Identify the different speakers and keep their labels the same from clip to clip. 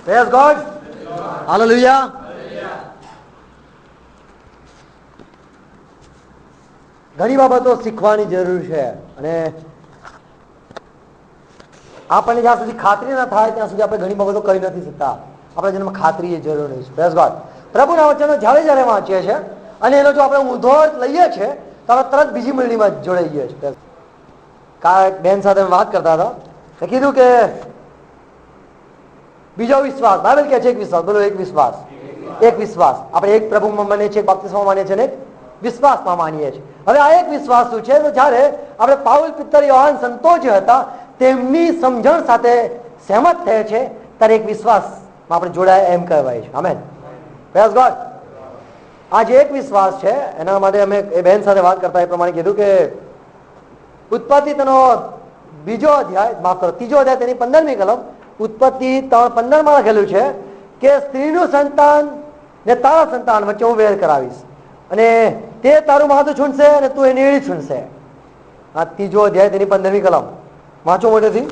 Speaker 1: Praise God, hallelujah. ઘણી બાબતો શીખવાની જરૂર છે અને આપણને જ્યાં સુધી ખાતરી ના થાય ત્યાં સુધી આપણે ઘણી બાબતો કરી નથી શકતા. આપણે જેને ખાતરી જરૂરી છે. Praise God. પ્રભુના વચનો જ્યારે વાંચીએ છીએ અને એનો જો આપણે ઊંધો લઈએ છીએ તો આપણે તરત બીજી મંડળીમાં જોડાઈ ગયા છીએ. બેન સાથે વાત કરતા હતા, મેં કીધું કે બીજો વિશ્વાસ, બાઇબલ કહે છે એક વિશ્વાસ. બોલો, એક વિશ્વાસ. એક વિશ્વાસ. આપણે એક પ્રભુમાં માનીએ છીએ, બાપ્તિસ્મામાં માનીએ છીએ ને વિશ્વાસમાં માનીએ છીએ. હવે આ એક વિશ્વાસ શું છે? તો જ્યારે આપણે પાઉલ, પિત્તર, યોહાન સંતો જે હતા તેમની સમજણ સાથે સહેમત થયા છે ત્યારે એક વિશ્વાસમાં આપણે જોડાયા એમ કહેવાય છે. આમેન. Praise God. આ જે એક વિશ્વાસ છે એના માટે અમે એ બહેન સાથે વાત કરતા એ પ્રમાણે કીધું કે ઉત્પત્તિ તેનો બીજો અધ્યાય, માફ કરો, ત્રીજો અધ્યાય તેની 15મી કલમ, ઉત્પત્તિ 15માં લખેલું છે કે સ્ત્રીનું સંતાન ને તારા સંતાન વચ્ચે હું વેર કરાવીશ અને તે તારું માથું છૂંટશે અને તું એની એડી છૂંટશે. આ ત્રીજો અધ્યાય તેની 15મી કલમ વાંચો મોટેથી.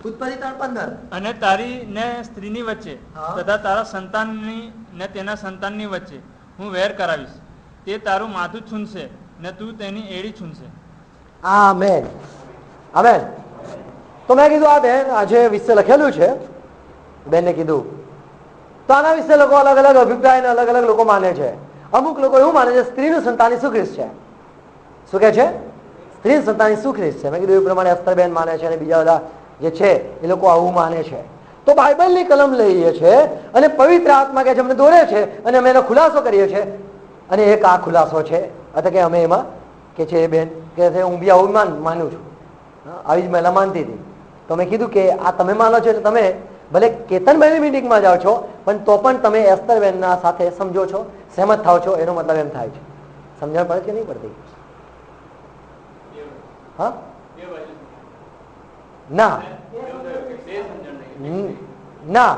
Speaker 1: ઉત્પત્તિ 3:15.
Speaker 2: અને તારી ને સ્ત્રીની વચ્ચે તથા તારા સંતાનની ને તેના સંતાનની વચ્ચે હું વેર કરાવીશ. તે તારું માથું છૂંટશે ને તું તેની એડી છૂંટશે.
Speaker 1: આમેન. આમેન. તો મેં કીધું આ બેન આજે વિશે લખેલું છે, બેનને કીધું તો આના વિશે લોકો અલગ અલગ અભિપ્રાય અલગ અલગ લોકો માને છે. અમુક લોકો એવું માને છે સ્ત્રીનું સંતાન ઈસુ ખ્રિસ્ત છે. શું કહે છે? સ્ત્રીનું સંતાન ઈસુ ખ્રિસ્ત છે. મેં કીધું એ પ્રમાણે અસ્તરબેન માને છે અને બીજા બધા જે છે એ લોકો આવું માને છે. તો બાઇબલની કલમ લઈએ છે અને પવિત્ર આત્મા કે છે અમને દોરે છે અને અમે એનો ખુલાસો કરીએ છીએ અને એક આ ખુલાસો છે અથવા કે અમે એમાં કે છે એ બેન કે હું બી આવું માનું છું. આવી જ મહિલા માનતી હતી. તો મેં કીધું કે આ તમે માનો છો એટલે તમે ભલે કેતનબેનની મિટિંગમાં જાઓ છો પણ તો પણ તમે એસ્તરબેનના સાથે સમજો છો, સહેમત થાવ છો, એનો મતલબ એમ થાય છે. સમજણ પડે કે નહીં પડતી? હા, ના ના,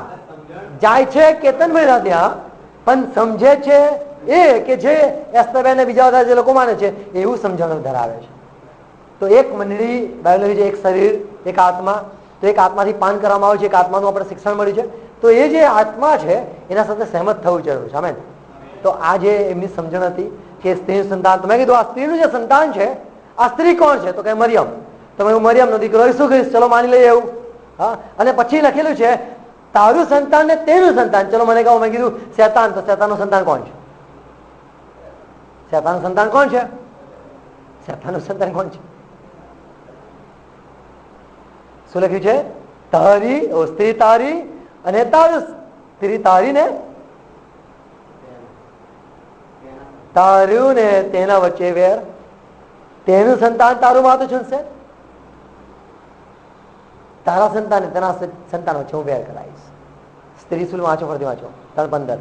Speaker 1: જાય છે કેતનભાઈ ત્યાં પણ સમજે છે એ કે જે એસ્તરબેન ને બીજા બધા જે લોકો માને છે એવું સમજણ ધરાવે છે. તો એક મંડળી બાયોલોજી છે, એક શરીર, એક આત્મા. તો એક આત્માથી પાન કરવામાં આવે છે, એક આત્માનું આપણે શિક્ષણ મળ્યું છે. તો એ જે આત્મા છે એના સાથે સહેમત થવું જરૂર છે. આમેન. તો આ જે એમની સમજણ હતી કે સ્ત્રીનું સંતાન, તો મેં કીધું આ સ્ત્રીનું જે સંતાન છે આ સ્ત્રી કોણ છે? તો કે મરિયમ. તમે મરિયમનો દીકરો ઈસુ ખ્રિસ્ત, ચલો માની લઈએ એવું. હા, અને પછી લખેલું છે તારું સંતાન ને તેનું સંતાન. ચલો મને કહો, મેં કીધું શેતાન, તો શેતાનનું સંતાન કોણ છે? શેતાનનું સંતાન કોણ છે? શેતાનનું સંતાન કોણ છે? શું લખ્યું છે? તારી, સ્ત્રી તારી અને તારું, સ્ત્રી તારી ને તારું ને તેના વચ્ચે વેર, તેનું સંતાન તારું માથું છૂટશે, તારા સંતાન તેના સંતાન વચ્ચે હું વેર કરાવીશ. સ્ત્રી શું વાંચો, ફરતી વાંચો. 3:15.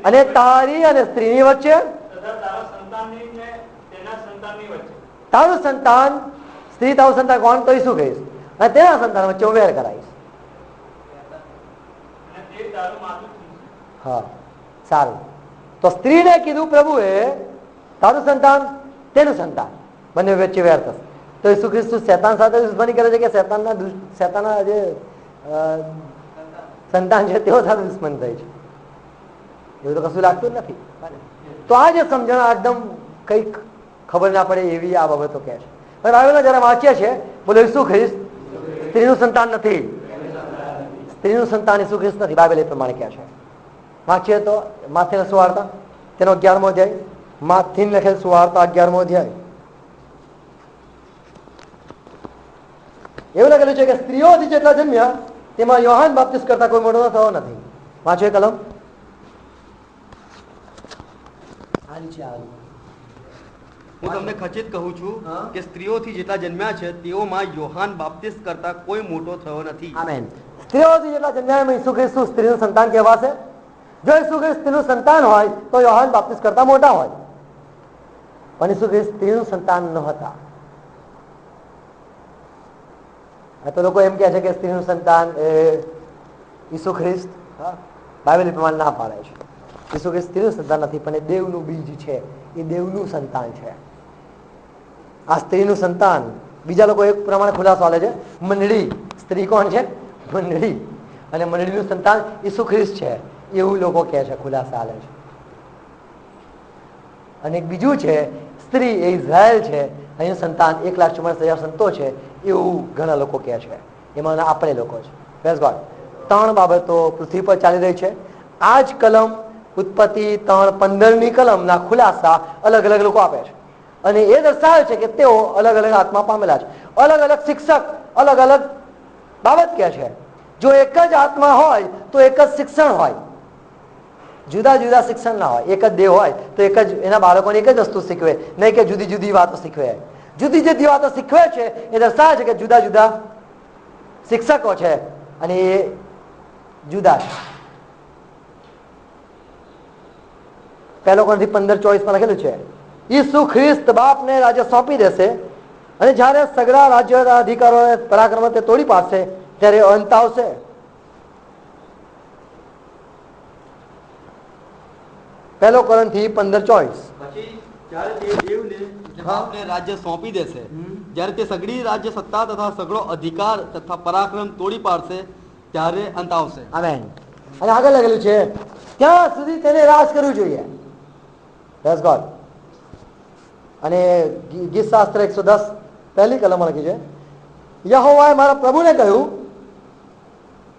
Speaker 1: અને તારી અને સ્ત્રીની વચ્ચે તારું સંતાન, સ્ત્રી તારું સંતાન કોણ? તો ઈસુ ખ્રિસ્ત. અને તેના સંતાન વચ્ચે હું વેર કરાવીશ. હા, સારું. તો સ્ત્રીને કીધું પ્રભુએ તારું સંતાન તેનું સંતાન બંને વચ્ચે વેર થશે. તો ઈસુ ખ્રિસ્ત શેતાન સાથે દુશ્મની કરે છે કે શેતાનના જે સંતાન છે તેઓ સાથે દુશ્મન થાય છે? એવું તો કશું લાગતું જ નથી. તો આ જે સમજણ એકદમ કંઈક ખબર ના પડે એવી આ બાબતો કહે છે. હવે બાઇબલમાં જયારે વાંચીએ છીએ, બોલો ઈસુ ખ્રિસ્ત સ્ત્રીનું સંતાન નથી. સ્ત્રીનું સંતાન ઈસુ ખ્રિસ્ત નથી, બાઇબલ એ પ્રમાણે કહે છે. વાંચીએ તો માથેના સુવાર્તા તેનો 11મો અધ્યાય, માથીન લખેલ સુવાર્તા 11મો અધ્યાય. એવું લખેલું છે કે સ્ત્રીઓથી જેટલા જન્મ્યા તેમાં યોહાન બાપ્તિસ્ત કરતા કોઈ મોટો થયો નથી. વાંચો એ કલમ.
Speaker 3: હું તમને ખચિત કહું છું કે સ્ત્રીઓથી જેટલા જન્મ્યા છે તેઓમાં યોહાન બાપ્તિસ્ત કરતા કોઈ મોટો થયો નથી.
Speaker 1: આમેન. સ્ત્રીઓથી જેટલા જન્મ્યા એમાં ઈસુ ખ્રિસ્ત સ્ત્રીનું સંતાન કહેવાશે. જો ઈસુ ખ્રિસ્ત સ્ત્રીનું સંતાન હોય તો યોહાન બાપ્તિસ્ત કરતા મોટા હોય, પણ ઈસુ ખ્રિસ્ત સ્ત્રીનું સંતાન ન હતા. તો લોકો એમ કહે છે કે સ્ત્રીનું સંતાન એ ઈસુ ખ્રિસ્ત, બાઇબલ પ્રમાણે ના પાડે છે. ઈસુ ખ્રિસ્ત સ્ત્રીનું સંતાન નથી પણ એ દેવનું બીજ છે, એ દેવનું સંતાન છે. આ સ્ત્રીનું સંતાન બીજા લોકો એક પ્રમાણે ખુલાસો આલે છે. મંડળી સ્ત્રી કોણ છે? મંડળી, અને મંડળીનું સંતાન ઈસુ ખ્રિસ્ત છે એવું લોકો કહે છે, ખુલાસા આલે છે. અને બીજું છે સ્ત્રી એ ઇઝરાયલ છે, અહીંનું સંતાન 1,44,000 સંતો છે એવું ઘણા લોકો કહે છે. એમાં આપણે લોકો છે. Praise God. 3 બાબતો પૃથ્વી પર ચાલી રહી છે. આ જ કલમ ઉત્પત્તિ 3:15ની કલમના ખુલાસા અલગ અલગ લોકો આપે છે, અને એ દર્શાવે છે કે તેઓ અલગ અલગ આત્મા પામેલા છે. અલગ અલગ શિક્ષક અલગ અલગ બાબત કહે છે. જો એક જ આત્મા હોય તો એક જ શિક્ષણ હોય, જુદા જુદા શિક્ષણ ના હોય. એક જ દેહ હોય તો એક જ એના બાળકોને એક જ વસ્તુ શીખવે, નહીં કે જુદી જુદી વાતો શીખવે. જુદી જુદી વાતો શીખવે છે એ દર્શાવે છે કે જુદા જુદા શિક્ષકો છે, અને એ જુદા છે. 1 કોરિન્થી 15:24 લખેલું છે, ઈસુ ખ્રિસ્ત બાપને રાજ્ય સોંપી દેશે, અને જ્યારે સગળા રાજ્યોના અધિકારો પરાક્રમ તે તોડી પાડશે ત્યારે અંત આવશે. પહેલો કોરિન્થી 15:24.
Speaker 3: પછી જ્યારે તે દેવને બાપને રાજ્ય સોંપી દેશે, જ્યારે તે સગળી રાજ્ય સત્તા તથા સગળો અધિકાર તથા પરાક્રમ તોડી પાડશે ત્યારે અંત આવશે.
Speaker 1: આમેન. અને આગળ લખેલું છે, ત્યાં સુધી તેને રાજ કરવું જોઈએ. Praise God. અને ગીત શાસ્ત્ર 110 પહેલી કલમમાં લખી છે, યહોવાએ મારા પ્રભુને કહ્યું,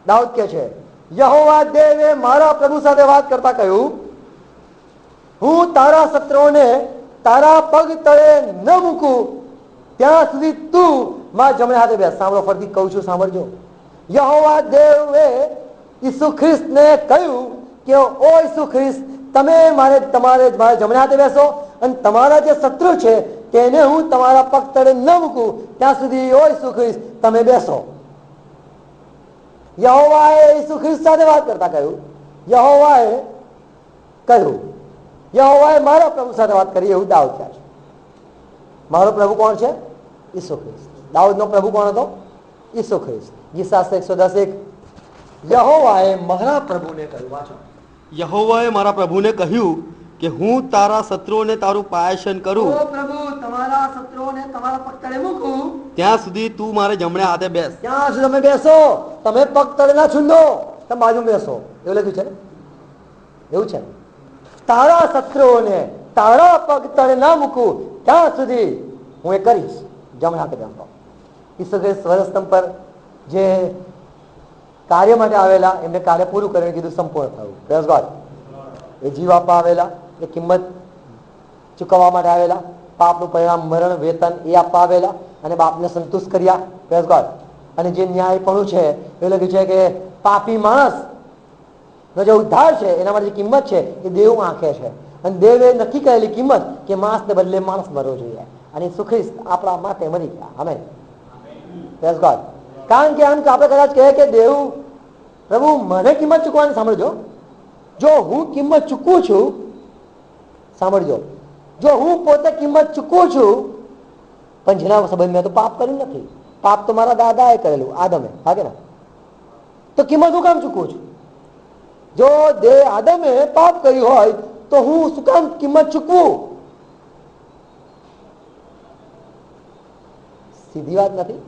Speaker 1: દાઉદ કહે છે, યહોવા દેવે મારા પ્રભુ સાથે વાત કરતા કહ્યું, હું તારા શત્રુઓને તારા પગ તળે ન મૂકું ત્યાં સુધી તું મારા જમણે હાથે બેસ. સાંભળો, ફરીથી કહું છું, સાંભળજો. યહોવા દેવે ઈસુ ખ્રિસ્તને કહ્યું કે ઓ ઈસુ ખ્રિસ્ત, તમે તમારે જમણે હાથે બેસો, અને તમારા જે શત્રુ છે તેને હું તમારા પગ તળે ન મૂકું ત્યાં સુધી ઓ ઈસુ ખ્રિસ્ત તમે બેસો. યહોવાએ ઈસુ ખ્રિસ્ત સાથે વાત કરતા કહ્યું, યહોવાએ કહ્યું, યહોવાએ મારા પ્રભુ સાથે વાત કરી એવું દાઉદ કહે છે. મારો પ્રભુ કોણ છે? ઈસુ ખ્રિસ્ત. દાઉદનો પ્રભુ કોણ હતો? ઈસુ ખ્રિસ્ત. ગીત શાસ્ત્ર 110:1, યહોવાએ મારા પ્રભુને કહ્યું. વાંચો.
Speaker 3: યહોવાએ મારા પ્રભુને કહ્યું કે હું તારા શત્રુઓને તારું પાયસન કરું,
Speaker 1: ઓ પ્રભુ, તમારા શત્રુઓને તમારા પગ તળે મૂકું
Speaker 3: ત્યાં સુધી તું મારે જમણે હાથે બેસ.
Speaker 1: ત્યાં સુધી તમે બેસો. તમે પગ તળે ના છૂંદો, તમે બાજુ બેસો. એવું લખ્યું છે ને? એવું છે. તારા શત્રુઓને તારા પગ તળે ના મૂકું ત્યાં સુધી હું એ કરીશ. જમણે હાથે બેસો. ઈસુ ખ્રિસ્ત સ્વરસ્તંભ પર જે કાર્ય માટે આવેલા, એમને કાર્ય પૂરું કરીને કીધું સંપૂર્ણ થયું. Praise God. એ જીવ આપવા આવેલા, એ કિંમત ચૂકવવા માટે આવેલા, પાપનું પરિણામ મરણ વેતન એ આપવા આવેલા, અને બાપને સંતુષ્ટ કર્યા. Praise God. અને જે ન્યાયપણું છે એ લખ્યું છે કે પાપી માણસ જે ઉદ્ધાર છે એના માટે જે કિંમત છે એ દેવ આંખે છે, અને દેવે નક્કી કરેલી કિંમત કે માણસને બદલે માણસ મરવો જોઈએ, અને ઈસુ ખ્રિસ્ત આપણા માટે મરી ગયા. આમેન. Praise God. કારણ કે આમ આપણે કદાચ કહીએ કે દેવ પ્રભુ મને કિંમત ચૂકવાની, સાંભળજો, જો હું કિંમત ચૂકવું છું, સાંભળજો, જો હું પોતે કિંમત ચૂકવું છું, પણ જેના સંબંધ મેં તો પાપ કર્યું નથી, પાપ તો મારા દાદાએ કરેલું, આદમે, હાકે ને, તો કિંમત હું કામ ચૂકવું છું? જો આદમે પાપ કર્યું હોય તો હું શું કામ કિંમત ચૂકવું? સીધી વાત નથી.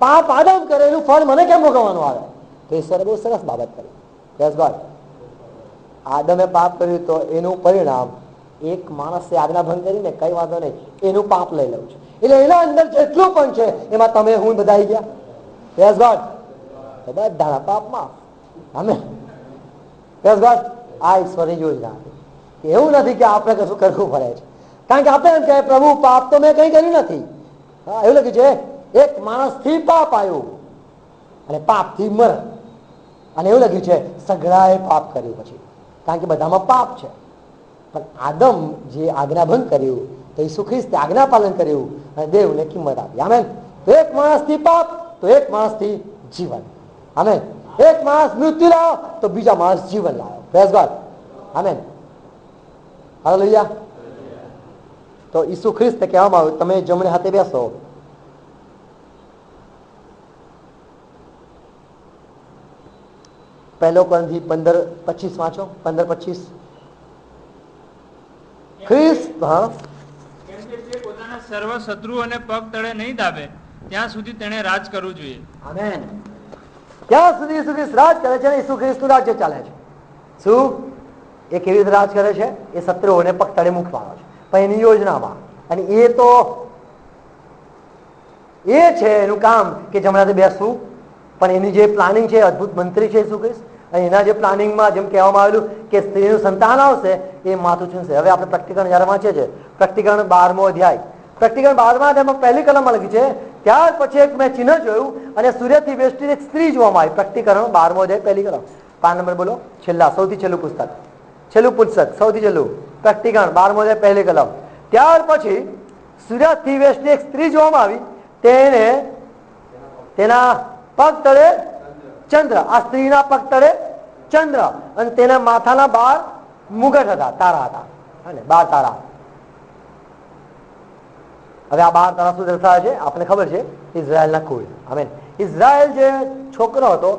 Speaker 1: પાપ આદમ કરેલું ફળ મને કેમ ભોગવવાનું આવે? તો ઈશ્વરે બહુ સરસ બાબત કરી. Praise God. આદમે પાપ કર્યું તો એનું પરિણામ એક માણસે આજ્ઞાભંગ કરીને કઈ વાંધો નહીં, એનું પાપ લઈ લઉં છું. એટલે એના અંદર જેટલું પણ છે એમાં તમે હું બધા આવી ગયા. Praise God. બધાના પાપ માફ. આમેન. Praise God. આ ઈશ્વરની યોજના હતી. એવું નથી કે આપણે કશું કરવું પડે છે, કારણ કે આપણે એમ કહે પ્રભુ પાપ તો મેં કઈ કર્યું નથી. હા, એવું લખ્યું છે, એક માણસથી પાપ આવ્યું અને પાપથી મરણ. અને એવું લખ્યું છે સગળાએ પાપ કર્યું પછી, કારણ કે બધામાં પાપ છે. પણ આદમ જે આજ્ઞાભંગ કર્યું તો ઈસુ ખ્રિસ્તે આજ્ઞા પાલન કર્યું અને દેવને કિંમત આપી. આમેન. તો એક માણસથી પાપ તો એક માણસથી જીવન. આમેન. એક માણસ મૃત્યુ લાવ્યો તો બીજા માણસ જીવન લાવ્યો. Praise God. આમેન. હાલેલુયા. તો ઈસુ ખ્રિસ્તે કહેવામાં આવ્યું તમે જમણે હાથે બેસો. પહેલો કોરિન્થી 15:25 વાંચો. 15:25. ખ્રિસ્ત, હા,
Speaker 2: કેમ કે તે પોતાના સર્વ શત્રુઓને પગ તળે નહીં દાબે ત્યાં સુધી તેણે રાજ કરવું જોઈએ.
Speaker 1: આમેન. ત્યાં સુધી ઈસુ ખ્રિસ્ત રાજ કરે છે અને ઈસુ ખ્રિસ્તનું રાજ્ય ચાલે છે. શું એ કેવી રીતે રાજ કરે છે? એ શત્રુઓને પગ તળે મૂકવાનો છે, પણ એની યોજનામાં. અને એ તો એ છે એનું કામ કે જમણાથી બેસવું, પણ એની જે પ્લાનિંગ છે અદ્ભુત મંત્રી છે ઈસુ ખ્રિસ્ત. અને એના જે પ્લાનિંગમાં જેમ કહેવામાં આવેલું કે સ્ત્રીનું સંતાન આવશે એ માથું છૂંશે. હવે આપણે પ્રકટીકરણ જયારે વાંચીએ છીએ, પ્રકટીકરણ 12મો અધ્યાય, પ્રકટીકરણ 12મા અધ્યાયમાં પહેલી કલમમાં લખી છે, ત્યાર પછી એક મેં ચિહ્ન જોયું અને સૂર્યથી વેષ્ટિત એક સ્ત્રી જોવામાં આવી. પ્રકટીકરણ 12મો અધ્યાય પહેલી કલમ, પાન નંબર બોલો, છેલ્લા સૌથી છેલ્લું પુસ્તક, છેલ્લું પુસ્તક સૌથી છેલ્લું, પ્રકટીકરણ 12મો અધ્યાય પહેલી કલમ. ત્યાર પછી સૂર્યથી વેષ્ટિત એક સ્ત્રી જોવામાં આવી, તેને તેના પગ તળે ચંદ્ર, આ સ્ત્રીના પગ તળે ચંદ્ર, અને તેના માથાના 12 મુગટ હતા, તારા હતા, અને 12 તારા. હવે આ 12 તારા શું દર્શાવે છે? આપણે ખબર છે, ઇઝરાયલના કુળ. આમેન. ઇઝરાયલ જે છોકરો હતો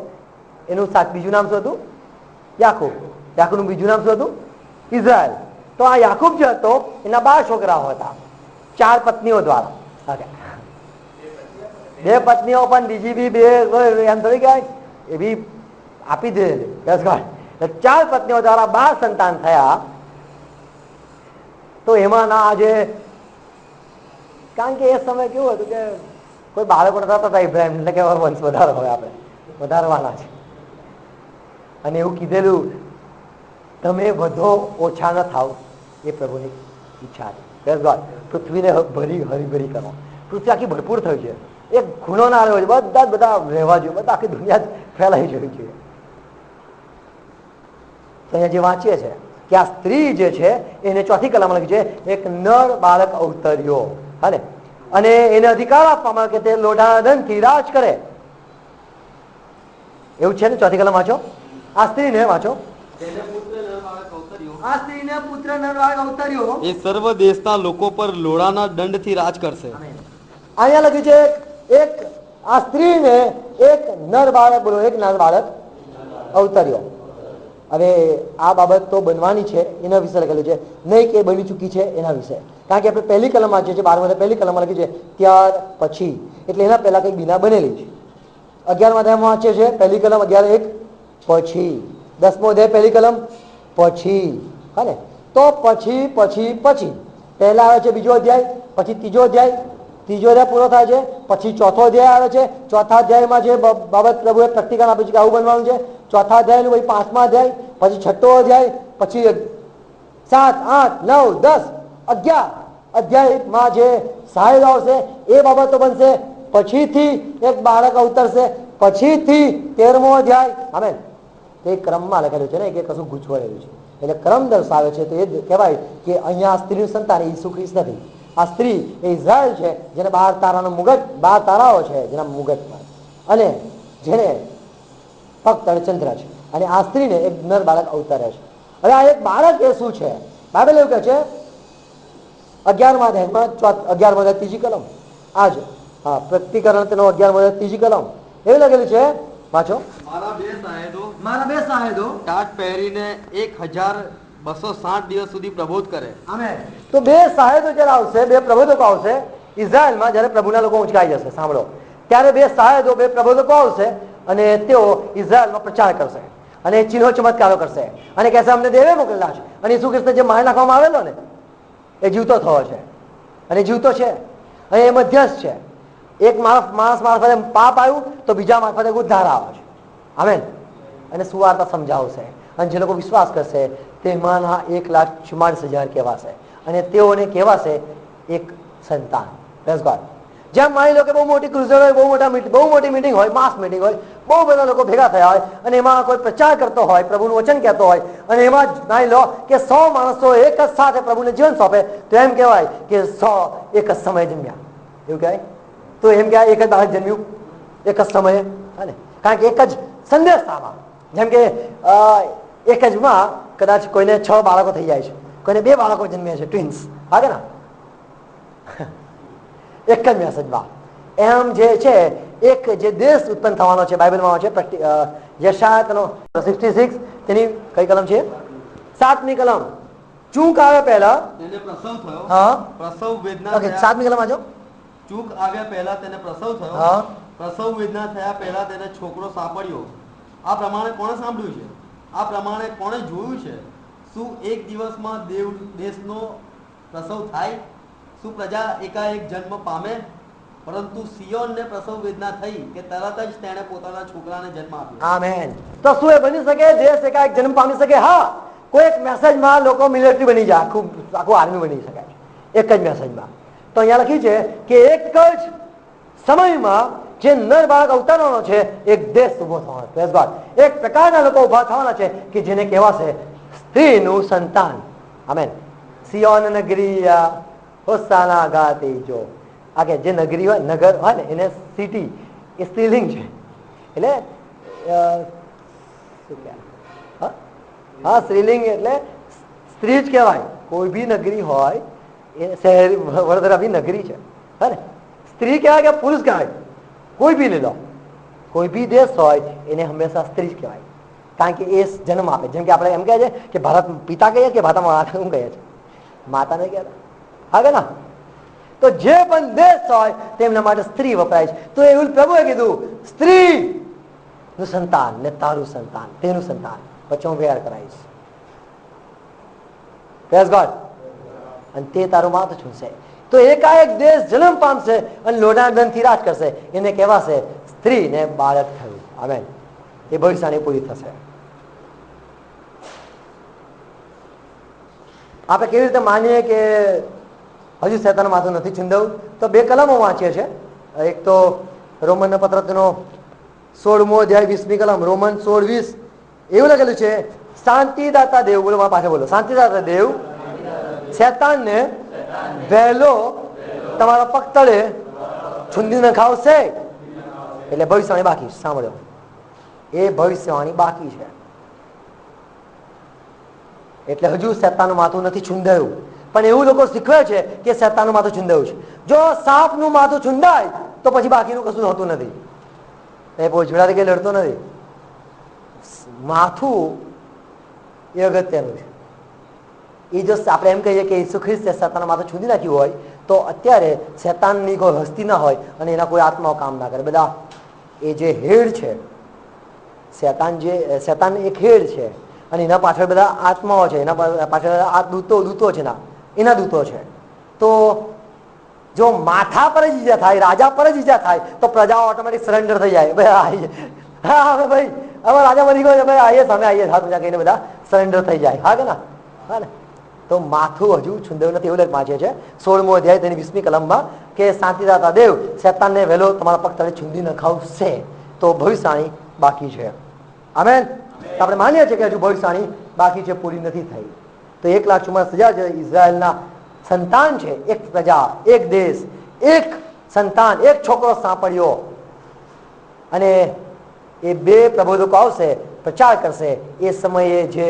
Speaker 1: એનું બીજું નામ શું હતું? યાકૂબ. યાકૂબનું બીજું નામ શું હતું? ઇઝરાયલ. તો આ યાકૂબ જે હતો એના 12 છોકરાઓ હતા, 4 પત્નીઓ દ્વારા. બે પત્નીઓ પણ બીજી બી બે એમ થોડી કહેવાય, એ બી આપી દીધેલી. 4 પત્નીઓ દ્વારા 12 સંતાન થયા. તો એમાંના આજે, કારણ કે એ સમય કેવું હતું કે કોઈ બાળકો નતા થતા ઇબ્રાહિમ, એટલે કે વંશ વધારો હોય, આપણે વધારવાના છે. અને એવું કીધેલું, તમે વધો ઓછા ન થાવ, એ પ્રભુની ઈચ્છા છે. પૃથ્વીને હરીભરી કરો. પૃથ્વી આખી ભરપૂર થઈ છે, એક ખૂણો ના રહ્યો છે, બધા રહેવા જોઈએ, બધા આખી દુનિયા જ ફેલાઈ જવી જોઈએ. તો અહીંયા જે વાંચીએ છે કે આ સ્ત્રી જે છે એને 4th કલમમાં લખી છે, એક નર બાળક અવતર્યો, હા ને, અને એને અધિકાર આપવામાં કે તે લોઢાના દંડથી રાજ કરે. એવું છે ને? 4th કલમ વાંચો, આ સ્ત્રીને વાંચો. આ સ્ત્રીને પુત્ર નર બાળક અવતર્યો,
Speaker 3: એ સર્વ દેશના લોકો પર લોડાના દંડથી રાજ કરશે.
Speaker 1: અહીંયા લખ્યું છે એક આ સ્ત્રીને એક નર બાળક, બોલો, એક નર બાળક અવતર્યો. હવે આ બાબત તો બનવાની છે એના વિશે લખેલું છે, નહીં કે બની ચૂકી છે એના વિશે. કારણ કે આપણે પહેલી કલમ વાંચીએ છીએ, 12મા પહેલી કલમમાં લખ્યું છે ત્યાર પછી, એટલે એના પહેલા કંઈક બીના બનેલી છે. 11મા અધ્યાયમાં વાંચીએ છીએ પહેલી કલમ 11:1 પછી, 10મો અધ્યાય પહેલી કલમ પછી, હા ને. તો પછી પછી પછી પહેલા આવે છે બીજો અધ્યાય, પછી ત્રીજો અધ્યાય પૂરો થાય છે, પછી 4થો અધ્યાય આવે છે. 4થા અધ્યાયમાં જે બાબત પ્રભુએ પ્રતિકારણ આપ્યું છે કે આવું બનવાનું છે, 4થા અધ્યાયનું પછી 5મા અધ્યાય, પછી 6થો અધ્યાય, પછી 7, 8, 9, 10, 11 અધ્યાયમાં જે સાહેબ આવશે એ બાબતો બનશે. પછીથી એક બાળક અવતરશે, પછીથી 13મો અધ્યાય. આમેન. તે ક્રમમાં લખેલું છે ને, કે કશું ગૂંચવાયેલું છે, એટલે ક્રમ દર્શાવે છે. તો એ કહેવાય કે અહીંયા આ સ્ત્રીનું સંતાન ઈસુ ખ્રિસ્ત નથી. આ સ્ત્રી એ ઇઝરાયલ છે, જેને 12 તારાનો મુગટ, 12 તારાઓ છે જેના મુગટમાં, અને જેને પગ તળે ચંદ્ર છે. અને આ સ્ત્રીને એક નર બાળક અવતરે છે. હવે આ એક બાળક એ શું છે? બાઇબલ એવું કહે છે 11મા અધ્યાયમાં, 11મા અધ્યાય 3જી કલમ, આજ હા પ્રકટીકરણ તેનો 11મા અધ્યાય 3જી કલમ એવું લખેલું છે, વાંચો. મારા બે સાહેદો
Speaker 3: ટાટ પહેરીને 1260 દિવસ સુધી પ્રબોધ કરે.
Speaker 1: આમેન. તો બે સાહેદો જ્યારે આવશે, બે પ્રબોધકો આવશે ઇઝરાયલમાં, જ્યારે પ્રભુના લોકો ઉંચકાઈ જશે, સાંભળો, ત્યારે બે સાહેદો, બે પ્રબોધકો આવશે અને તેઓ ઇઝરાયલમાં પ્રચાર કરશે અને ચિહ્નો ચમત્કારો કરશે અને કહેશે અમને દેવે મોકલેલા છે. અને ઈસુ ખ્રિસ્તને જે મારી નાખવામાં આવેલો ને એ જીવતો થયો છે, અને જીવતો છે, અને એ મધ્યસ્થ છે. એક માણસ મારફતે પાપ આવ્યું તો બીજા મારફતે ઉદ્ધાર આવે છે. આમેન. અને સુવાર્તા સમજાવશે, અને જે લોકો વિશ્વાસ કરશે તેમાંના 1,44,000 કહેવાશે, અને તેઓને કહેવાશે એક સંતાન. Praise God. જેમ માની લો કે બહુ મોટી ક્રુઝર હોય, બહુ મોટી મીટિંગ હોય, માસ મીટિંગ હોય, બહુ બધા લોકો ભેગા થયા હોય, અને એમાં કોઈ પ્રચાર કરતો હોય, પ્રભુનું વચન કહેતો હોય, અને એમાં માની લો કે 100 માણસો એક જ સાથે પ્રભુને જીવન સોંપે, તો એમ કહેવાય કે 100 એક જ સમયે જન્મ્યા, એવું કહેવાય. તો એમ કહેવાય એક જ બાળક જન્મ્યું એક જ સમયે, હા, કારણ કે એક જ સંદેશામાં, જેમ કે એક જ માં કદાચ કોઈને 6 બાળકો થઈ જાય છે, કોઈને 2 બાળકો જન્મે છે, ટ્વિન્સ, હા કે ના, એક જ મેસેજમાં. એમ જે છે એક જે દેશ ઉત્પન્ન થવાનો છે, બાઇબલમાં છે યશાયાનો 66, તેની કઈ કલમ છે? 7મી કલમ. ચૂંક આવે પહેલા
Speaker 3: તેને પ્રસવ થયો.
Speaker 1: હા,
Speaker 3: પ્રસવ વેદના
Speaker 1: ઓકે, 7મી કલમ વાંચો.
Speaker 3: ચૂક આવ્યા પહેલા તેને પ્રસવ થયો,
Speaker 1: હા.
Speaker 3: પ્રસવ વેદના થયા પહેલા તેને છોકરો સાંપડ્યો. આ પ્રમાણે કોણે સાંભળ્યું છે? આ પ્રમાણે કોણે જોયું છે? શું એક દિવસમાં દેશનો પ્રસવ થાય? શું પ્રજા એકાએક જન્મ પામે? પરંતુ સિયોનને પ્રસવ વેદના થઈ કે તરત જ તેણે પોતાના છોકરાને જન્મ આપ્યો.
Speaker 1: આમેન. તો શું એ બની શકે? દેશ એકાએક જન્મ પામી શકે? હા. કોઈ એક મેસેજમાં લોકો મિલિટરી બની જાય, આખું આર્મી બની શકાય એક જ મેસેજમાં. તો અહીંયા લખ્યું છે કે એક જ સમયમાં જે નર બાળક અવતારવાનો છે, એક દેશ ઉભો થવાનો છે. Praise God. એક પ્રકારના લોકો ઉભા થવાના છે કે જેને કહેવાશે સ્ત્રીનું સંતાન. આમેન. સિયોન નગરી હોસાના ગાતી જો. આ કે જે નગરી હોય, નગર હોય ને, એને સિટી એ સ્ત્રીલિંગ છે. એટલે શું કહેવાય? હા, સ્ત્રીલિંગ એટલે સ્ત્રી જ કહેવાય. કોઈ બી નગરી હોય, એ શહેર વડોદરા બી નગરી છે, હે ને? સ્ત્રી કહેવાય કે પુરુષ કહેવાય? કોઈ બી લઈ લો, કોઈ બી દેશ હોય એને હંમેશા સ્ત્રી જ કહેવાય. કારણ કે એ જન્મ આપે. જેમ કે આપણે એમ કહે છે કે ભારત પિતા કહીએ કે ભારતમાં માતા શું કહીએ છીએ? માતા નહીં કહેતા, હા કે ના? તો જે પણ દેશ હોય તેમના માટે સ્ત્રી વપરાય છે. તો એવું પ્રભુએ કીધું સ્ત્રી નું સંતાન ને તારું સંતાન, તેનું સંતાન પછી હું વેર કરાવીશ. Praise God. અને તે તારું માથું છૂંશે. તો એકાએક દેશ જન્મ પામશે અને લોઢા ગ્રંથિ રાજ કરશે. એને કહેવાશે સ્ત્રી ને બાળક થયું. આમેન. એ ભવિષ્યવાણી પૂરી થશે. આપણે કેવી રીતે માનીએ કે હજુ શેતાનનું માથું નથી છીંદાવું? તો બે કલમો વાંચીએ છીએ. એક તો રોમન પત્રનો 16મો અધ્યાય 20મી કલમ, રોમન 16:20. એવું લખેલું છે, શાંતિદાતા દેવ, બોલો મારા પાસે બોલો, શાંતિદાતા દેવ શેતાનને વહેલો તમારા પગ તળે છુંદી નખાવશે. એટલે ભવિષ્યવાણી બાકી. સાંભળો, એ ભવિષ્યવાણી બાકી છે. એટલે હજુ શેતાનનું માથું નથી છુંદાયું. પણ એવું લોકો શીખવે છે કે શેતાનનું માથું છુંદાયું છે. જો સાપનું માથું છુંદાય તો પછી બાકીનું કશું હોતું નથી. એ પોચડાથી કઈ લડતો નથી. માથું એ અગત્યનું છે. એ જો આપણે એમ કહીએ કે ઈસુ ખ્રિસ્તે શેતાનનું માથું છુંદી નાખ્યું હોય તો અત્યારે શેતાનની કોઈ હસ્તી ના હોય અને એના કોઈ આત્માઓ કામ ના કરે. બધા એ જે હેડ છે, શેતાન એક હેડ છે અને એના પાછળ બધા આત્માઓ છે, એના પાછળ આ દૂતો છે, એના દૂતો છે. તો જો માથા પર જ ઈજા થાય, રાજા પર જ ઈજા થાય તો પ્રજાઓ ઓટોમેટિક સરેન્ડર થઈ જાય. ભાઈ હા ભાઈ હવે રાજા બની ગયો છે, ભાઈ આઈએ સામે આઈએ, હાથ ઊંચા કહીને બધા સરેન્ડર થઈ જાય. હા કે ના? હા ને? તો માથું હજુ છુંદાયું નથી. એવું વાંચે છે 16મો અધ્યાય તેની 20મી કલમમાં કે શાંતિદાતા દેવ શેતાનને વહેલો તમારા પગ તળે છુંદી નખાવશે. તો ભવિષ્યવાણી બાકી છે. આમેન. આપણે માનીએ છીએ કે હજુ ભવિષ્યવાણી બાકી છે, પૂરી નથી થઈ. તો 1,44,000 જે ઇઝરાયલના સંતાન છે, એક પ્રજા, એક દેશ, એક સંતાન, એક છોકરો સાંપડ્યો. અને એ બે પ્રબોધકો આવશે, પ્રચાર કરશે. એ સમયે જે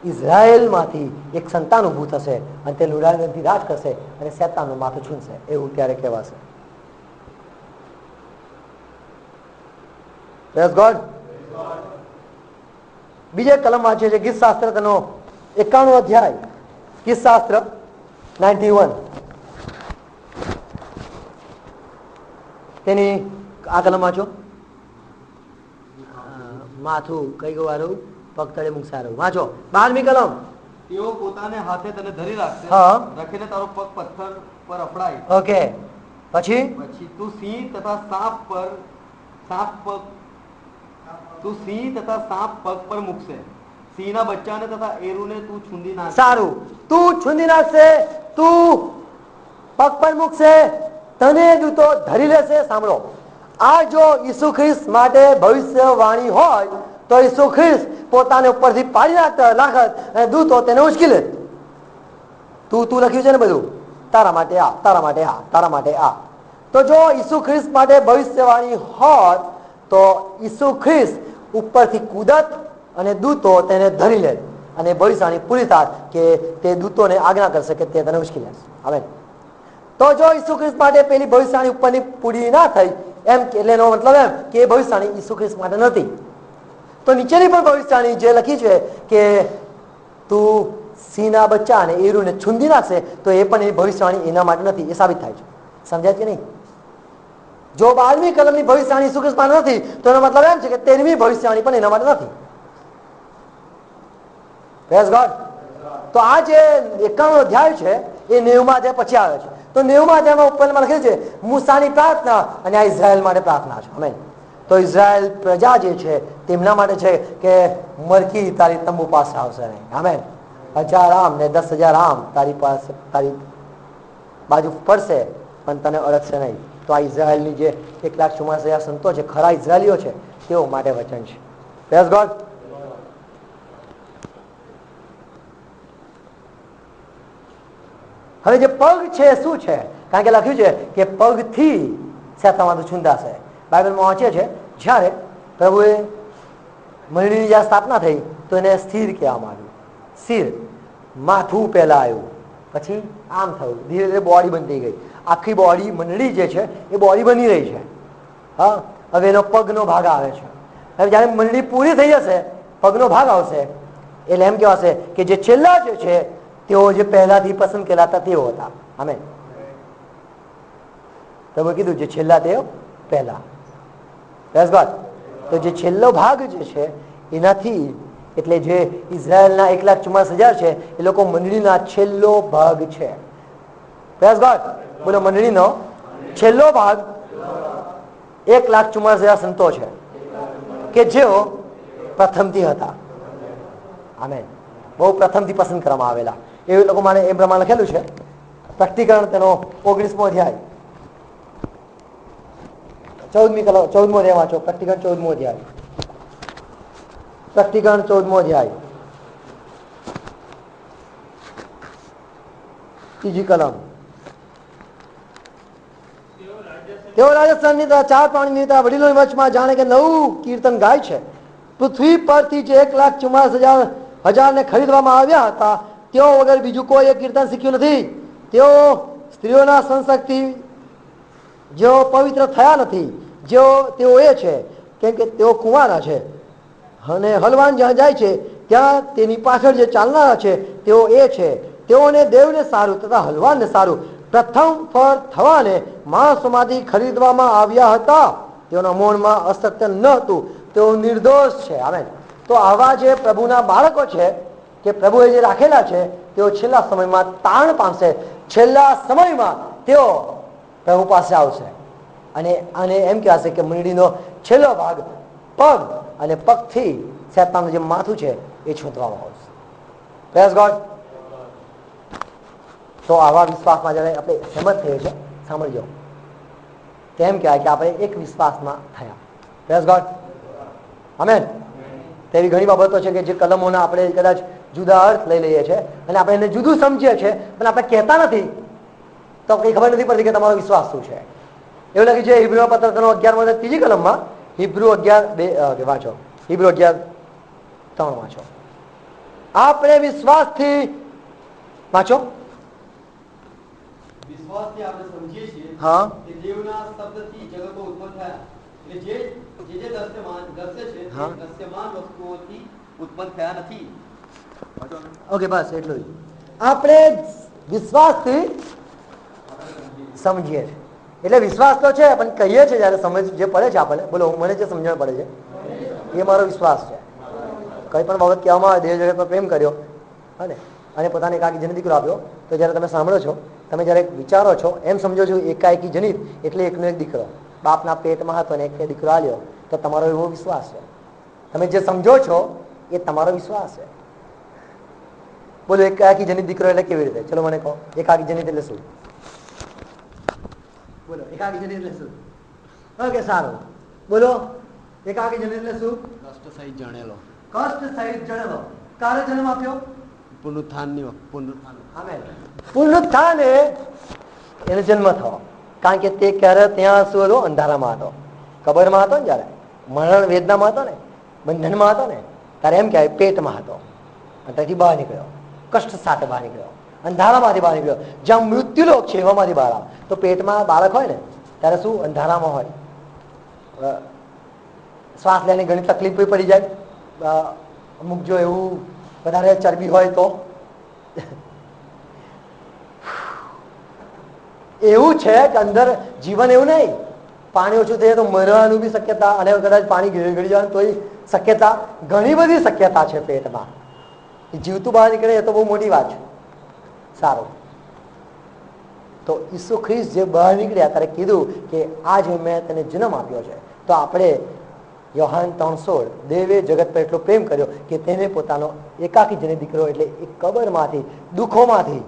Speaker 1: ઇઝરાયલમાંથી એક સંતાન ઊભું થશે અને તે લોઢાથી રાજ કરશે અને શેતાનનું માથું છૂનશે. એવું ત્યારે કહેવાશે. Praise God. બીજે કલમ વાંચીએ છીએ ગીત શાસ્ત્ર તેનો 91 અધ્યાય, ગીત શાસ્ત્ર 91 તેની આ કલમ વાંચો. માથું કઈ ગવારું પગ તળે મુકસારું. વાંચો 12મી કલમ.
Speaker 3: તેઓ પોતાને હાથે તને ધરી રાખશે,
Speaker 1: હા.
Speaker 3: રાખીને તારો પગ પથ્થર પર અફડાય.
Speaker 1: ઓકે. પછી
Speaker 3: તું સિંહ તથા સાપ પગ પર મૂકશે. સિંહના બચ્ચાને તથા એરુને તું છુંદી નાખશે.
Speaker 1: સારું, તું છુંદી નાખશે, તું પગ પર મૂકશે, તને દૂતો ધરી લેશે. સાંભળો, આ જો ઈસુ ખ્રિસ્ત માટે ભવિષ્યવાણી હોય તો ઈસુ ખ્રિસ્ત પોતાને ઉપરથી પાડી નાખત અને દૂતો તેને ઉચકી લે. તું લખ્યું છે ને બધું, તારા માટે આ, તારા માટે આ, તારા માટે આ. તો જો ઈસુ ખ્રિસ્ત માટે ભવિષ્યવાણી હોત તો ઈસુ ખ્રિસ્ત ઉપરથી કૂદત અને દૂતો તેને ધરી લે અને ભવિષ્યવાણી પૂરી થાત કે તે દૂતોને આજ્ઞા કરશે કે તે તને ઉચકી લેશે. આમેન. તો જો ઈસુ ખ્રિસ્ત માટે પેલી ભવિષ્યવાણી ઉપરની પૂરી ના થઈ એમ એટલે એનો મતલબ એમ કે એ ભવિષ્યવાણી ઈસુ ખ્રિસ્ત માટે નથી. તો નીચેની પણ ભવિષ્યવાણી જે લખી છે કે તું સિંહના બચ્ચા અને એરુને છુંદી નાખશે, તો એ પણ એ ભવિષ્યવાણી એના માટે નથી, એ સાબિત થાય છે. સમજાય કે નહીં? જો 12મી કલમની ભવિષ્યવાણી ઈસુ ખ્રિસ્ત માટે નથી તો એનો મતલબ એમ છે કે 13મી ભવિષ્યવાણી પણ એના માટે નથી. Praise God. તો આ જે 91 અધ્યાય છે એ 90મા અધ્યાય પછી આવે છે. તો 90મા અધ્યાયમાં ઉપરમાં લખેલું છે મૂસાની પ્રાર્થના અને આ ઇઝરાયલ માટે પ્રાર્થના છે. આમેન. તો ઇઝરાયલ પ્રજા જે છે તેમના માટે છે કે મરકી તારી તંબુ પાસે આવશે નહીં. આમેન. 1000 આમ ને 10,000 આમ તારી પાસે તારી બાજુ પડશે પણ તને અડકશે નહીં. તો આ ઇઝરાયલની જે 1,44,000 સંતો છે, ખરા ઇઝરાયલીઓ છે, તેઓ માટે વચન છે. Praise God. હવે જે પગ છે શું છે? કારણ કે લખ્યું છે કે પગથી શેતાનમાંથી છૂંદાશે. બાઇબલમાં વાંચે છે જ્યારે પ્રભુએ મંડળીની જ્યાં સ્થાપના થઈ તો એને સ્થિર કહેવામાં આવ્યું. સ્થિર. માથું પહેલા આવ્યું, પછી આમ થયું, ધીરે ધીરે બોડી બનતી ગઈ. આખી બોડી મંડળી જે છે એ બોડી બની રહી છે. હા, હવે એનો પગનો ભાગ આવે છે. હવે જ્યારે મંડળી પૂરી થઈ જશે, પગનો ભાગ આવશે, એટલે એમ કહેવાશે કે જે છેલ્લા જે છે તેઓ જે પહેલાથી પસંદ કરેલા તેઓ હતા. આમેન. તમે કીધું જે છેલ્લા તેઓ પહેલા. Praise God. તો જે છેલ્લો ભાગ જે છે એનાથી, એટલે જે ઇઝરાયલના 1,44,000 છે એ લોકો મંડળીના છેલ્લો ભાગ છે. Praise God. બોલો, મંડળીનો છેલ્લો ભાગ 1,44,000 સંતો છે કે જેઓ પ્રથમથી હતા. આમેન. બહુ પ્રથમથી પસંદ કરવામાં આવેલા એ લોકો માટે એ પ્રમાણે લખેલું છે. પ્રકટીકરણ તેનો 19મો અધ્યાય 14મો અધ્યાય વાંચો. પ્રકટીકરણ 14મો અધ્યાય. પ્રકટીકરણ 14મો અધ્યાય 3જી કલમ. તેઓ રાજસ્થાનની 4 પ્રાણીની વડીલોની વચમાં જાણે કે નવું કીર્તન ગાય છે. પૃથ્વી પરથી જે 1,44,000 ને ખરીદવામાં આવ્યા હતા તેઓ વગર બીજું કોઈ એ કીર્તન શીખ્યું નથી. તેઓ સ્ત્રીઓના સંસર્ગથી જેઓ પવિત્ર થયા નથી, તેઓ એ છે કેમ કે તેઓ કુંવારા છે. અને હલવાન જ્યાં જાય છે ત્યાં તેની પાછળ જે ચાલનારા છે તેઓ એ છે. તેઓને દેવને સારું તથા હલવાનને સારું પ્રથમ ફળ થવાને માણસોમાંથી ખરીદવામાં આવ્યા હતા. તેઓના મોનમાં અસત્ય ન હતું, તેઓ નિર્દોષ છે. આમેન. તો આવા જે પ્રભુના બાળકો છે કે પ્રભુએ જે રાખેલા છે તેઓ છેલ્લા સમયમાં તાણ પામશે. છેલ્લા સમયમાં તેઓ પ્રભુ પાસે આવશે અને એમ કહેવાશે કે મંડળીનો છેલ્લો ભાગ પગ અને પગથી શેતાનનું જે માથું છે એ છૂંટવામાં આવશે. Praise God. તો આવા વિશ્વાસમાં જ્યારે આપણે હેમત થઈએ છે, સાંભળજો, તેમ કહેવાય કે આપણે એક વિશ્વાસમાં થયા. Praise God. આમેન. તેવી ઘણી બાબતો છે કે જે કલમોના આપણે કદાચ જુદા અર્થ લઈ લઈએ છીએ અને આપણે એને જુદું સમજીએ છીએ પણ આપણે કહેતા નથી તો કંઈ ખબર નથી પડતી કે તમારો વિશ્વાસ શું છે. એવું લાગે છે હિબ્રુ પત્ર 11 3જી કલમમાં હિબ્રુ 11:2 વાંચો. હિબ્રુ 11:3 વાંચો. આપણે વિશ્વાસથી વાંચો.
Speaker 3: વિશ્વાસથી આપણે સમજીએ છીએ
Speaker 1: હા
Speaker 3: કે દેવના શબ્દથી જગતો ઉત્પન્ન થયા. એટલે જે દ્રશ્યમાન દ્રશ્ય છે તે દ્રશ્યમાન વસ્તુઓથી ઉત્પન્ન થયા નથી.
Speaker 1: ઓકે, બસ એટલું જ. આપણે વિશ્વાસથી સમજીએ છીએ. એટલે વિશ્વાસ તો છે પણ કહીએ છીએ જ્યારે સમજ જે પડે છે આપણને, બોલો, મને જે સમજણ પડે છે એ મારો વિશ્વાસ છે. કંઈ પણ બાબત કહેવામાં આવે, દેવ જગત પર પ્રેમ કર્યો અને પોતાને એકાકી જનિત દીકરો આપ્યો, તો જ્યારે તમે સાંભળો છો, તમે જ્યારે વિચારો છો એમ સમજો છો એકાએકી જનિત એટલે એકનો એક દીકરો બાપના પેટમાં હતો ને એક દીકરો આલ્યો, તો તમારો એવો વિશ્વાસ છે. તમે જે સમજો છો એ તમારો વિશ્વાસ છે. બોલો, એકાકી જનિત દીકરો એટલે કેવી રીતે? ચલો મને કહો, એકાકી જનિત એટલે શું? બોલો, એકાકી જનિત એટલે શું? ઓકે, સારું. બોલો, એકાકી જનિત એટલે શું?
Speaker 3: કષ્ટ સહિત જણેલો.
Speaker 1: કષ્ટ સહિત જણેલો. કારે જન્મ આપ્યો?
Speaker 3: પુનરુત્થાન.
Speaker 1: આમેન. પુનરુત્થાને એને જન્મ થયો. કારણ કે તે ક્યારે ત્યાં શું હતો? અંધારામાં હતો, કબરમાં હતો ને, જયારે મરણ વેદનામાં હતો ને, બંધનમાં હતો ને, ત્યારે એમ કહેવાય પેટમાં હતો અને ત્યાંથી બહાર નીકળ્યો, કષ્ટ સાથે બહાર નીકળ્યો, અંધારામાંથી બહાર નીકળ્યો. જ્યાં મૃત્યુલોક છે એમાંથી બહાર આવે. તો પેટમાં બાળક હોય ને ત્યારે શું અંધારામાં હોય, શ્વાસ લેવાની ઘણી તકલીફ પડી જાય. અમુક જો એવું વધારે ચરબી હોય તો એવું છે કે અંદર જીવન એવું નહીં, પાણી ઓછું થઈ જાય તો મરવાનું બી શક્યતા, અને કદાચ પાણી ગળી જવાનું તોય શક્યતા, ઘણી બધી શક્યતા છે પેટમાં. જીવતું બહાર નીકળે એ તો બહુ મોટી વાત છે. સારું, તો ઈસુ ખ્રિસ્ત જે બહાર નીકળ્યા ત્યારે કીધું કે આજે મેં તને જન્મ આપ્યો છે. તો આપણે યોહાન 3:16, દેવે જગત પર એટલો પ્રેમ કર્યો કે તેને પોતાનો એકાકી જને દીકરો, એટલે એ કબરમાંથી, દુઃખોમાંથી,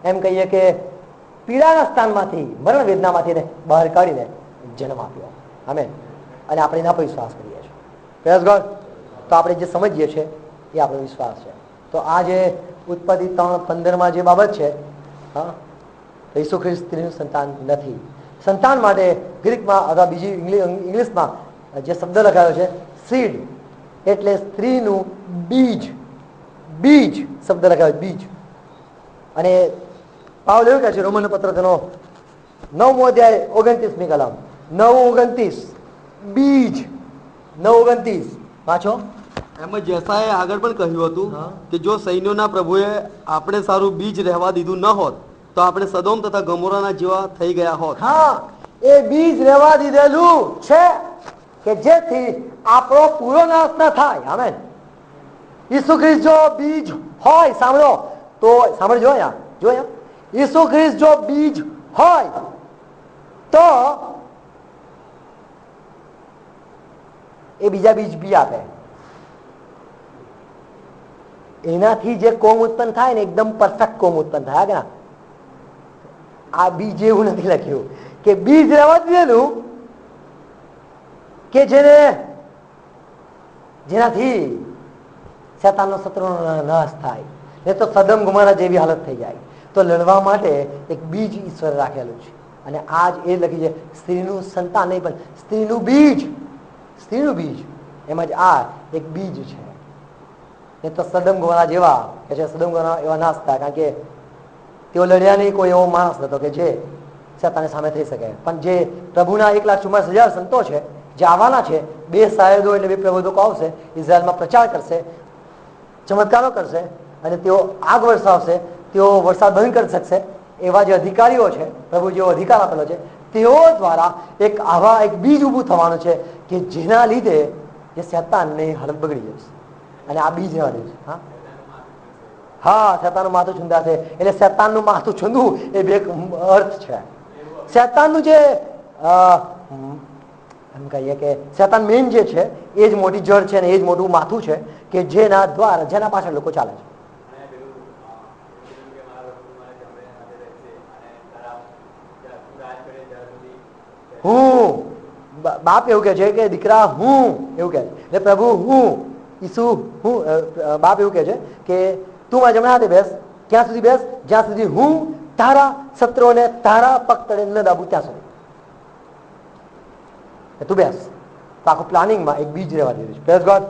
Speaker 1: એમ કહીએ કે પીડાના સ્થાનમાંથી, મરણ વેદનામાંથી બહાર કાઢીને જન્મ આપ્યો. આમેન. અને આપણે એના પર વિશ્વાસ કરીએ છીએ. Praise God. તો આપણે જે સમજીએ છીએ એ આપણો વિશ્વાસ છે. તો આ જે ઉત્પત્તિ 3:15 જે બાબત છે, ઈસુ ખ્રિસ્ત સ્ત્રીનું સંતાન નથી. સંતાન માટે ગ્રીકમાં અથવા બીજી ઇંગ્લિશમાં જે શબ્દ લખાયો છે સીડ, એટલે સ્ત્રીનું બીજ. બીજ શબ્દ લખાયો, બીજ. અને પાઉલ એવું કહે છે રોમન પત્ર તેનો 9મો અધ્યાય 29મી કલમ, 9:29, બીજ. 9:29 વાંચો.
Speaker 3: એમ જ યશાયાએ આગળ પણ કહ્યું હતું કે જો સૈન્યોના પ્રભુએ આપણે સારું બીજ રહેવા દીધું ન હોત તો આપણે સદોમ તથા ગમોરાના જેવા થઈ ગયા હોત.
Speaker 1: હા, એ બીજ રહેવા દીધેલું છે કે જેથી આપણો પૂરો નાશ ન થાય. આમેન. ઈસુ ખ્રિસ્ત જો બીજ હોય, સાંભળો તો સાંભળજો, અહીંયા જો, ઈસુ ખ્રિસ્ત જો બીજ હોય તો એ બીજા બીજ બી આપે. એનાથી જે કોમ ઉત્પન્ન થાય ને એકદમ પરફેક્ટ કોમ ઉત્પન્ન થાય. કે આ બીજ એવું નથી લખ્યું કે બીજ રહેવા દીધેલું કે જેનાથી શેતાનનો શત્રુનો નાશ થાય, ને તો સદમ ગુમારા જેવી હાલત થઈ જાય. તો લડવા માટે એક બીજ ઈશ્વર રાખેલું છે. અને આજ એ લખી છે સ્ત્રીનું સંતાન નહીં પણ સ્ત્રીનું બીજ. સ્ત્રીનું બીજ, એમાં જ આ એક બીજ છે. એ તો સદમ ગોવાના જેવા કે છે, સદમ ગોવાના એવા નાશ થાય, કારણ કે તેઓ લડ્યા નહીં. કોઈ એવો માણસ નતો કે જે શેતાની સામે થઈ શકે. પણ જે પ્રભુના 1,44,000 સંતો છે જે આવવાના છે, 2 સાયદો એટલે 2 પ્રબોધકો આવશે, ઇઝરાયલમાં પ્રચાર કરશે, ચમત્કારો કરશે, અને તેઓ આગ વરસાવશે, તેઓ વરસાદ બંધ કરી શકશે. એવા જે અધિકારીઓ છે, પ્રભુ જેવો અધિકાર આપેલો છે, તેઓ દ્વારા એક બીજ ઊભું થવાનું છે કે જેના લીધે જે શેતાનની હાલત બગડી જશે. અને આ બીજ રહેવા દે છે. હા, શેતાનનું માથું છૂંદાશે. એટલે શેતાનનું માથું છૂંદવું એ બે અર્થ છે. શેતાનનું જે એમ કહીએ કે શેતાન મેન જે છે એ જ મોટી જડ છે, અને એ જ મોટું માથું છે કે જેના દ્વારા, જેના પાછળ લોકો ચાલે છે. હું, બાપ એવું કે છે કે દીકરા હું, એવું કે છે. એટલે પ્રભુ હું, ઈસુ હું, બાપ એવું કે છે કે તું મારા જમણા હાથે બેસ. ક્યાં સુધી બેસ? જ્યાં સુધી હું તારા શત્રુઓને તારા પગ તળે ન દાબું ત્યાં સુધી તું બેસ. તો આખું પ્લાનિંગમાં એક બીજ રહેવા દીધું છે. Praise God.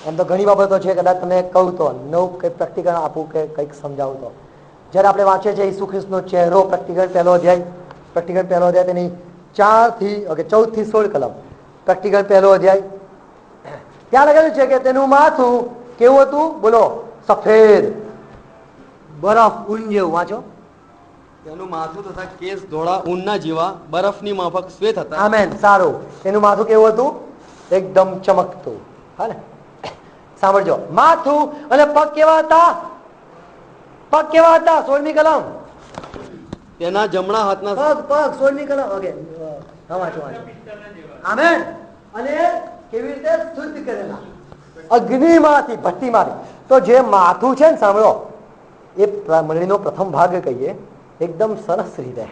Speaker 1: એમ તો ઘણી બાબતો છે, કદાચ તમે કહું તો નવું કંઈક પ્રેક્ટિકલ આપું કે કંઈક સમજાવું તો. જ્યારે આપણે વાંચીએ છીએ ઈસુ ખ્રિસ્તનો ચહેરો, પ્રેક્ટિકલ પહેલો અધ્યાય તેની 14-16 કલમ, પ્રેક્ટિકલ પહેલો અધ્યાય. ત્યાં લખેલું છે કે તેનું માથું કેવું હતું? બોલો. સફેદ બરફ, ઊન જેવું. વાંચો.
Speaker 3: તેનું માથું તથા કેસ ધોળા ઊનના જેવા બરફની માફક શ્વેત હતા.
Speaker 1: આમેન. સારું. તેનું માથું કેવું હતું? એકદમ ચમકતું. હા ને? સાંભળજો, માથું અને પગ કેવા હતા? પગ કેવા હતા? 16મી કલમ.
Speaker 3: તેના જમણા હાથના
Speaker 1: પગ 16મી કલમ. ઓકે, વાંચો. આમેન. અને કેવી રીતે? શુદ્ધ કરેલા અગ્નિમાંથી, ભઠ્ઠીમાંથી. તો જે માથું છે ને, સાંભળો, એ મંડળીનો પ્રથમ ભાગ કહીએ, એકદમ સરસ રીતે,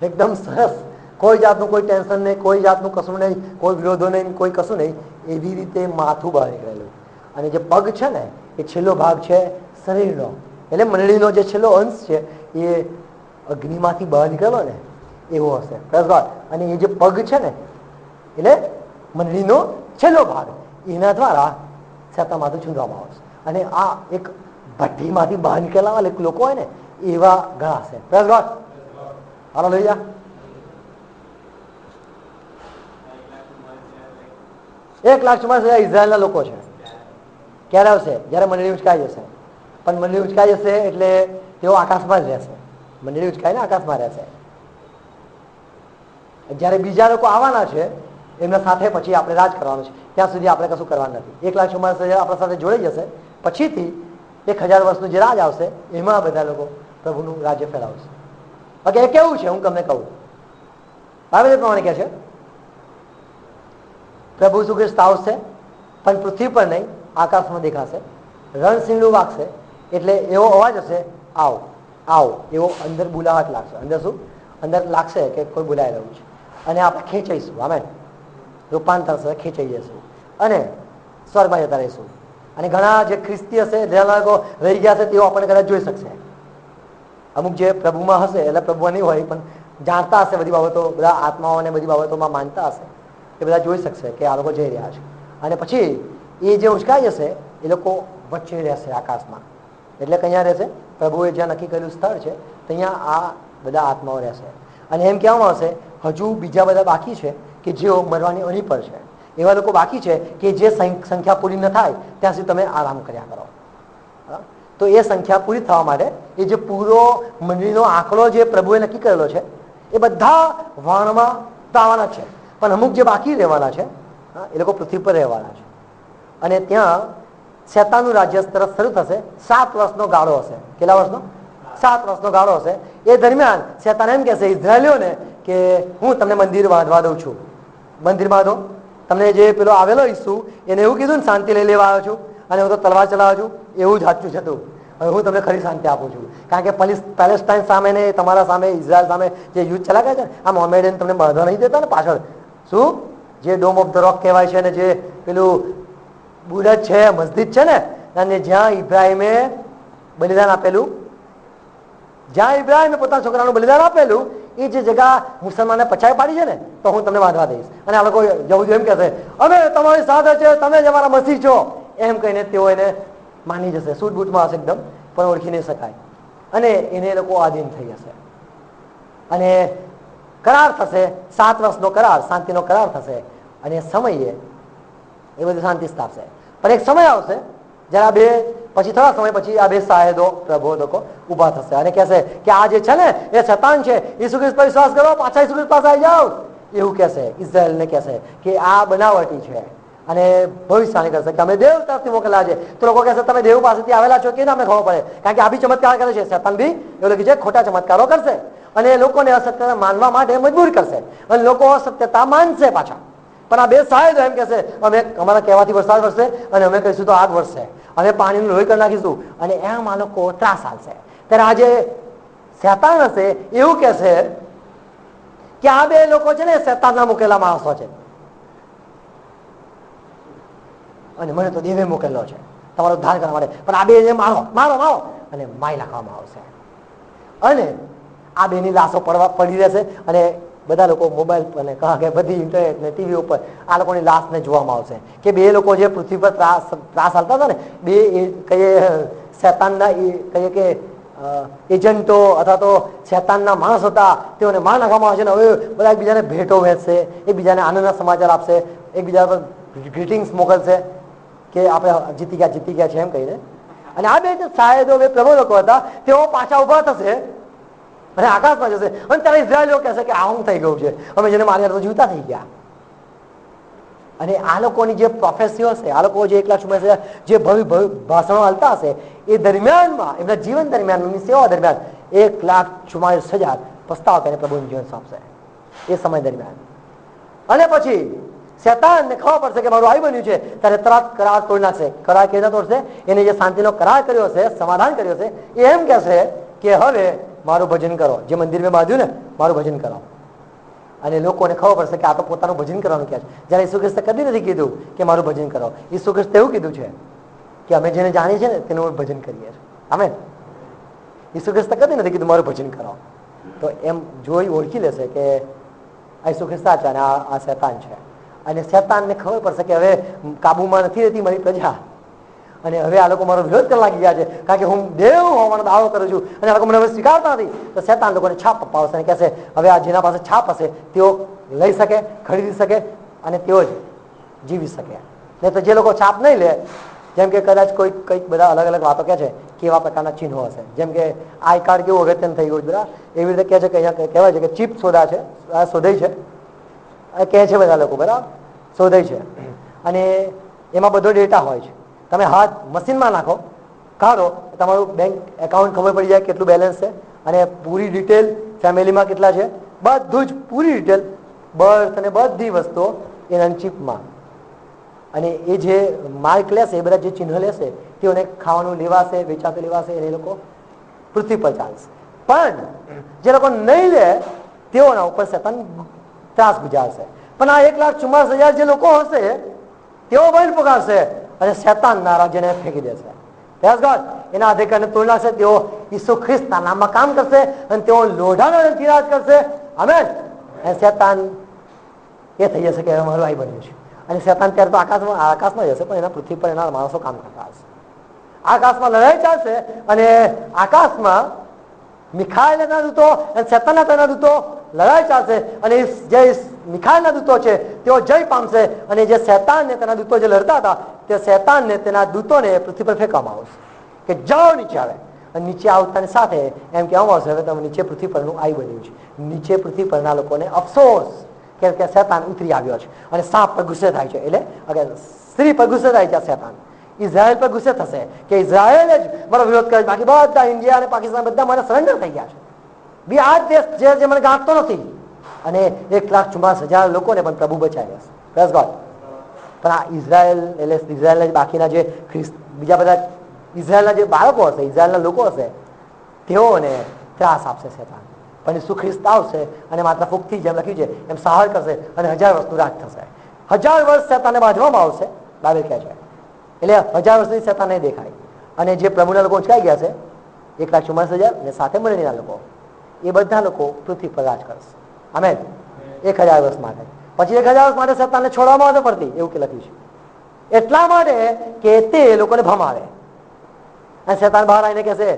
Speaker 1: એકદમ સરસ, કોઈ જાતનું કોઈ ટેન્શન નહીં, કોઈ જાતનું કશું નહીં, કોઈ વિરોધો નહીં, કોઈ કશું નહીં, એવી રીતે માથું બહાર નીકળેલું. અને જે પગ છે ને એ છેલ્લો ભાગ છે શરીરનો, એટલે મંડળીનો જે છેલ્લો અંશ છે એ અગ્નિમાંથી બહાર નીકળેલો ને એવો હશે. અને એ જે પગ છે ને એટલે મંડળીનો છેલ્લો ભાગ, એના દ્વારા શેતાન માથું છૂંદવામાં આવશે. અને આ એક ભઠ્ઠીમાંથી બહાર નીકળેલા લોકો હોય ને એવા ગણાશે. Praise God. હાલો લઈ જા. 1,44,000 ઇઝરાયલના લોકો છે. ક્યારે આવશે? જ્યારે મંડળી ઉચકાઈ જશે. પણ મંડળી ઉચકાઈ જશે એટલે તેઓ આકાશમાં જ રહેશે. મંડળી ઉચકાઈને આકાશમાં રહેશે. જ્યારે બીજા લોકો આવવાના છે એમના સાથે પછી આપણે રાજ કરવાનું છે. ત્યાં સુધી આપણે કશું કરવાનું નથી. 1,44,000 આપણા સાથે જોડાઈ જશે. પછીથી 1,000 વર્ષનું જે રાજ આવશે એમાં બધા લોકો પ્રભુનું રાજ્ય ફેલાવશે. ઓકે, એ કેવું છે હું તમને કહું. બાઇબલ પ્રમાણે કહે છે પ્રભુ ઈસુ ખ્રિસ્ત આવશે પણ પૃથ્વી પર નહીં, આકાશમાં દેખાશે. રણસીંગડું વાગશે એટલે એવો અવાજ હશે, આવો આવો, એવો અંદર બોલાવટ લાગશે. અંદર શું? અંદર લાગશે કે કોઈ બોલાઈ રહ્યું છે. અને આપણે ખેંચાઈશું. આમે રૂપાંતર થશે, ખેંચાઈ જઈશું અને સ્વર્ગમાં જતા રહીશું. અને ઘણા જે ખ્રિસ્તી હશે, ઘણા લોકો રહી ગયા છે, તેઓ આપણને કદાચ જોઈ શકશે. અમુક જે પ્રભુમાં હશે, એટલે પ્રભુમાં નહીં હોય પણ જાણતા હશે બધી બાબતો, બધા આત્માઓને બધી બાબતોમાં માનતા હશે, એ બધા જોઈ શકશે કે આ લોકો જઈ રહ્યા છે. અને પછી એ જે ઉચકાઈ જશે એ લોકો વચ્ચે રહેશે આકાશમાં. એટલે કે અહીંયા રહેશે, પ્રભુએ જ્યાં નક્કી કરેલું સ્થળ છે ત્યાં આ બધા આત્માઓ રહેશે. અને એમ કહેવામાં આવશે હજુ બીજા બધા બાકી છે કે જેઓ મરવાની અણી પર છે. એવા લોકો બાકી છે કે જે સંખ્યા પૂરી ન થાય ત્યાં સુધી તમે આરામ કર્યા કરો. તો એ સંખ્યા પૂરી થવા માટે એ જે પૂરો મંડળીનો આંકડો જે પ્રભુએ નક્કી કરેલો છે એ બધા વાણમાં આવવાના છે. પણ અમુક જે બાકી રહેવાના છે એ લોકો પૃથ્વી પર રહેવાના છે. અને ત્યાં શેતાનનું રાજ્ય તરફ શરૂ થશે. 7 વર્ષનો ગાળો હશે. કેટલા વર્ષનો? 7 વર્ષનો ગાળો હશે. એ દરમિયાન શેતાન એમ કહેશે ઇઝરાયલીઓને કે હું તમને મંદિર બાંધવા દઉં છું. મંદિર બાંધો. તમને જે પેલો આવેલો ઈસુ એને એવું કીધું ને શાંતિ લઈ લેવા આવ્યો છું અને હું તો તલવાર ચલાવું છું, એવું જ સાચું છે તું. હવે હું તમને ખરી શાંતિ આપું છું. કારણ કે પેલેસ્ટાઇન સામે ને તમારા સામે ઇઝરાયલ સામે જે યુદ્ધ ચલાવે છે ને, આ મોમેડિયન તમને બાંધવા નહીં દેતા ને પાછળ. શું? જે ડોમ ઓફ ધ રોક કહેવાય છે ને, જે પેલું બુરજ છે, મસ્જિદ છે ને, અને જ્યાં ઇબ્રાહિમે બલિદાન આપેલું, જ્યાં ઇબ્રાહિમે પોતાના છોકરાનું બલિદાન આપેલું, એ જે જગ્યા મુસલમાનને પછાઈ પાડી છે ને, તો હું તમને બાંધવા દઈશ. અને આ લોકો યહૂદીઓ એમ કહેશે અમે તમારી સાથે છે, તમે જ અમારા મસીહ છો, એમ કહીને તેઓ એને માની જશે. સૂટ બૂટમાં હશે એકદમ, પણ ઓળખી નહીં શકાય. અને એને લોકો આધીન થઈ જશે. અને કરાર થશે, 7 વર્ષનો કરાર, શાંતિનો કરાર થશે. અને સમયે એ બધી શાંતિ સ્થાપશે. પણ એક સમય આવશે જ્યારે પછી થોડા સમય પછી આ બે સાહેદો પ્રબોધકો ઉભા થશે અને કહેશે કે આ જે છે ને એ શૈતાન છે, ઈસુ ખ્રિસ્ત પર વિશ્વાસ કરો, પાછા ઈસુ ખ્રિસ્ત પાસે આવી જાઓ, એવું કહેશે. ઇઝરાયલને કહેશે કે આ બનાવટી છે અને ભવિષ્યવાણી કરશે કે અમે દેવ તરફથી મોકલેલા છે. તો લોકો કહેશે તમે દેવ પાસેથી આવેલા છો કે અમને ખબર પડે, કારણ કે આ બી ચમત્કાર કરે છે. શૈતાન બી એવું લખી છે, ખોટા ચમત્કારો કરશે અને લોકોને અસત્યતા માનવા માટે મજબૂર કરશે અને લોકો અસત્યતા માનશે પાછા. પણ આ બે સાહેબ એમ કહેશે અમે અમારા કહેવાથી વરસાદ વરસે અને અમે કહીશું તો આગ વરસે, અમે પાણીનું લોહી કરી નાખીશું, અને એમ આ લોકો ત્રાસ હાલશે. ત્યારે આ જે શૈતાન હશે એવું કહેશે કે આ બે લોકો છે ને શૈતાનના મૂકેલા માણસો છે અને મને તો દેવે મોકલેલો છે તમારો ઉદ્ધાર કરવા માટે. પણ આ બે મારો મારો મારો અને મારી નાખવામાં આવશે અને આ બેની લાશો પડી રહેશે અને બધા લોકો મોબાઈલ અને કે બધી ઇન્ટરનેટ ને ટીવી ઉપર આ લોકોની લાશને જોવામાં આવશે કે બે લોકો જે પૃથ્વી પર ત્રાસ હાલતા હતા ને, બે કહીએ શૈતાનના કહીએ કે એજન્ટો અથવા તો શૈતાનના માણસ હતા, તેઓને માર નાખવામાં આવશે. ને હવે બધા એકબીજાને ભેટો વહેંચશે, એકબીજાને આનંદના સમાચાર આપશે, એકબીજા પર ગ્રીટિંગ્સ મોકલશે કે આપણે જીતી ગયા છે એમ કહીને. અને આ બે સાહેબો બે પ્રબોધકો હતા, તેઓ પાછા ઉભા થશે અને આકાશમાં જશે. અને ત્યારે ઇઝરાયલીઓ કહેશે કે આ હું થઈ ગયું છે, અમે જેને માર્યા તો જીવતા થઈ ગયા. અને આ લોકોની જે પ્રોફેસીઓ હશે, આ લોકો જે 1,44,000 જે ભવ્ય ભાષણો હાલતા હશે, એ દરમિયાનમાં એમના જીવન દરમિયાન, એમની સેવા દરમિયાન 1,44,000 પસ્તાવ કરીને પ્રભુનું જીવન સોંપશે એ સમય દરમિયાન. અને પછી શૈતાનને ખબર પડશે કે મારું આવી બન્યું છે, ત્યારે તરત કરાર તોડી નાખશે. કરાર કેવી રીતે તોડશે? એને જે શાંતિનો કરાર કર્યો છે, સમાધાન કર્યો છે, એ એમ કહેશે કે હવે મારું ભજન કરો, જે મંદિર મેં બાંધ્યું ને મારું ભજન કરો. અને લોકોને ખબર પડશે કે આ તો પોતાનું ભજન કરવાનું કહે છે. જ્યારે ઈસુ ખ્રિસ્તે કદી નથી કીધું કે મારું ભજન કરો. ઈસુ ખ્રિસ્તે એવું કીધું છે કે અમે જેને જાણીએ છીએ ને તેનું ભજન કરીએ છીએ. આમેન. ઈસુ ખ્રિસ્તે કદી નથી કીધું મારું ભજન કરો. તો એમ જોઈ ઓળખી લેશે કે ઈસુ ખ્રિસ્ત છે અને આ શૈતાન છે. અને શૈતાનને ખબર પડશે કે હવે કાબુમાં નથી રહેતી મારી પ્રજા અને હવે આ લોકો મારો વિરોધ કરવા લાગી ગયા છે, કારણ કે હું દેવ હોવાનો દાવો કરું છું અને આ લોકો મને હવે સ્વીકારતા નથી. તો શૈતાન લોકોને છાપ અપાવશે અને કહેશે હવે આ જેના પાસે છાપ હશે તેઓ લઈ શકે, ખરીદી શકે અને તેઓ જ જીવી શકે. નહીં તો જે લોકો છાપ નહીં લે જેમ કે કદાચ કંઈક બધા અલગ અલગ વાતો કહે છે કેવા પ્રકારના ચિહ્નો હશે, જેમ કે આઈ કાર્ડ કેવું અગત્યનું થઈ ગયું બધા એવી રીતે કહે છે કે અહીંયા કહેવાય છે કે ચીપ સોદા છે, આ શોધાઈ છે, કહે છે બધા લોકો, બરાબર, શોધાઈ છે. અને એમાં બધો ડેટા હોય છે. તમે હાથ મશીનમાં નાખો, કાઢો, તમારું બેંક એકાઉન્ટ ખબર પડી જાય કેટલું બેલેન્સ છે અને પૂરી ડિટેલ, ફેમિલીમાં કેટલા છે, બધું જ પૂરી ડિટેલ, બર્થ અને બધી વસ્તુઓ એના ચીપમાં. અને એ જે માર્ક લેશે, એ બધા જે ચિહ્ન લેશે તેઓને ખાવાનું લેવાશે, વેચાતું લેવાશે, એને લોકો પૃથ્વી પર ચાલશે. પણ જે લોકો નહીં લે તેઓના ઉપર શેતાન ત્રાસ ગુજારશે. પણ આ 1,44,000 જે લોકો હશે તેઓ બળ પગારશે અને શેતાનના રાજ્યને ફેંકી દેશે. એના અધિકારને તોડી નાખશે. તેઓ ઈસુ ખ્રિસ્તના નામમાં કામ કરશે અને તેઓ લોઢાનો રાજ કરશે. આમેન. અને શેતાન એ થઈ જશે કે અમારું આઈ બન્યું છે. અને શેતાન ત્યારે તો આકાશમાં જશે, પણ એના પૃથ્વી પર એના માણસો કામ કરતા હશે. આકાશમાં લડાઈ ચાલશે અને આકાશમાં મિખાએલના દૂતો અને શેતાનના તેના દૂતો લડાઈ ચાલશે. અને જે મિખાએલના દૂતો છે તેઓ જય પામશે અને જે શેતાનને તેના દૂતો જે લડતા હતા તે શેતાનને તેના દૂતોને પૃથ્વી પર ફેંકવામાં આવશે કે જાઓ નીચે આવે. અને નીચે આવતાની સાથે એમ કહેવામાં આવશે હવે તમે નીચે પૃથ્વી પરનું આઈ બન્યું છે. નીચે પૃથ્વી પરના લોકોને અફસોસ કે શેતાન ઉતરી આવ્યો છે અને સાપ પર ગુસ્સે થાય છે. એટલે અગર સ્ત્રી પર ગુસ્સે થાય છે શેતાન, ઇઝરાયલ પર ગુસ્સે થશે કે ઇઝરાયલ જ મારો વિરોધ કરે, બાકી બધા ઇન્ડિયા અને પાકિસ્તાન બધા મને સરેન્ડર થઈ ગયા છે. બી આ દેશ જે મને ગાંઠતો નથી. અને 1,44,000 લોકોને પણ પ્રભુ બચાવ્યા છે. Praise God. પણ આ ઇઝરાયલ એટલે ઇઝરાયલના બાકીના જે બીજા બધા ઇઝરાયલના જે બાળકો હશે, ઇઝરાયલના લોકો હશે, તેઓને ત્રાસ આપશે શેતાન. પણ ઈસુ ખ્રિસ્ત આવશે અને માત્ર ફૂગથી જેમ લખ્યું છે એમ સહાર કરશે અને 1000 વર્ષનું રાજ થશે. 1000 વર્ષ શેતાનને બાંધવામાં આવશે, બાઇબલ કહે છે. એટલે 1000 વર્ષની શેતાન નહીં દેખાય. અને જે પ્રભુના લોકો ઉંચકાઈ ગયા છે 1,44,000 અને સાથે મળીના લોકો, એ બધા લોકો પૃથ્વી પર રાજ કરશે. આમેન. 1000 વર્ષ માટે. પછી 1000 વર્ષ માટે શેતાનને છોડવામાં આવશે પડતી, એવું કે લખ્યું છે. એટલા માટે કે તે લોકોને ભમાવે. અને શેતાન બહાર આવીને કહેશે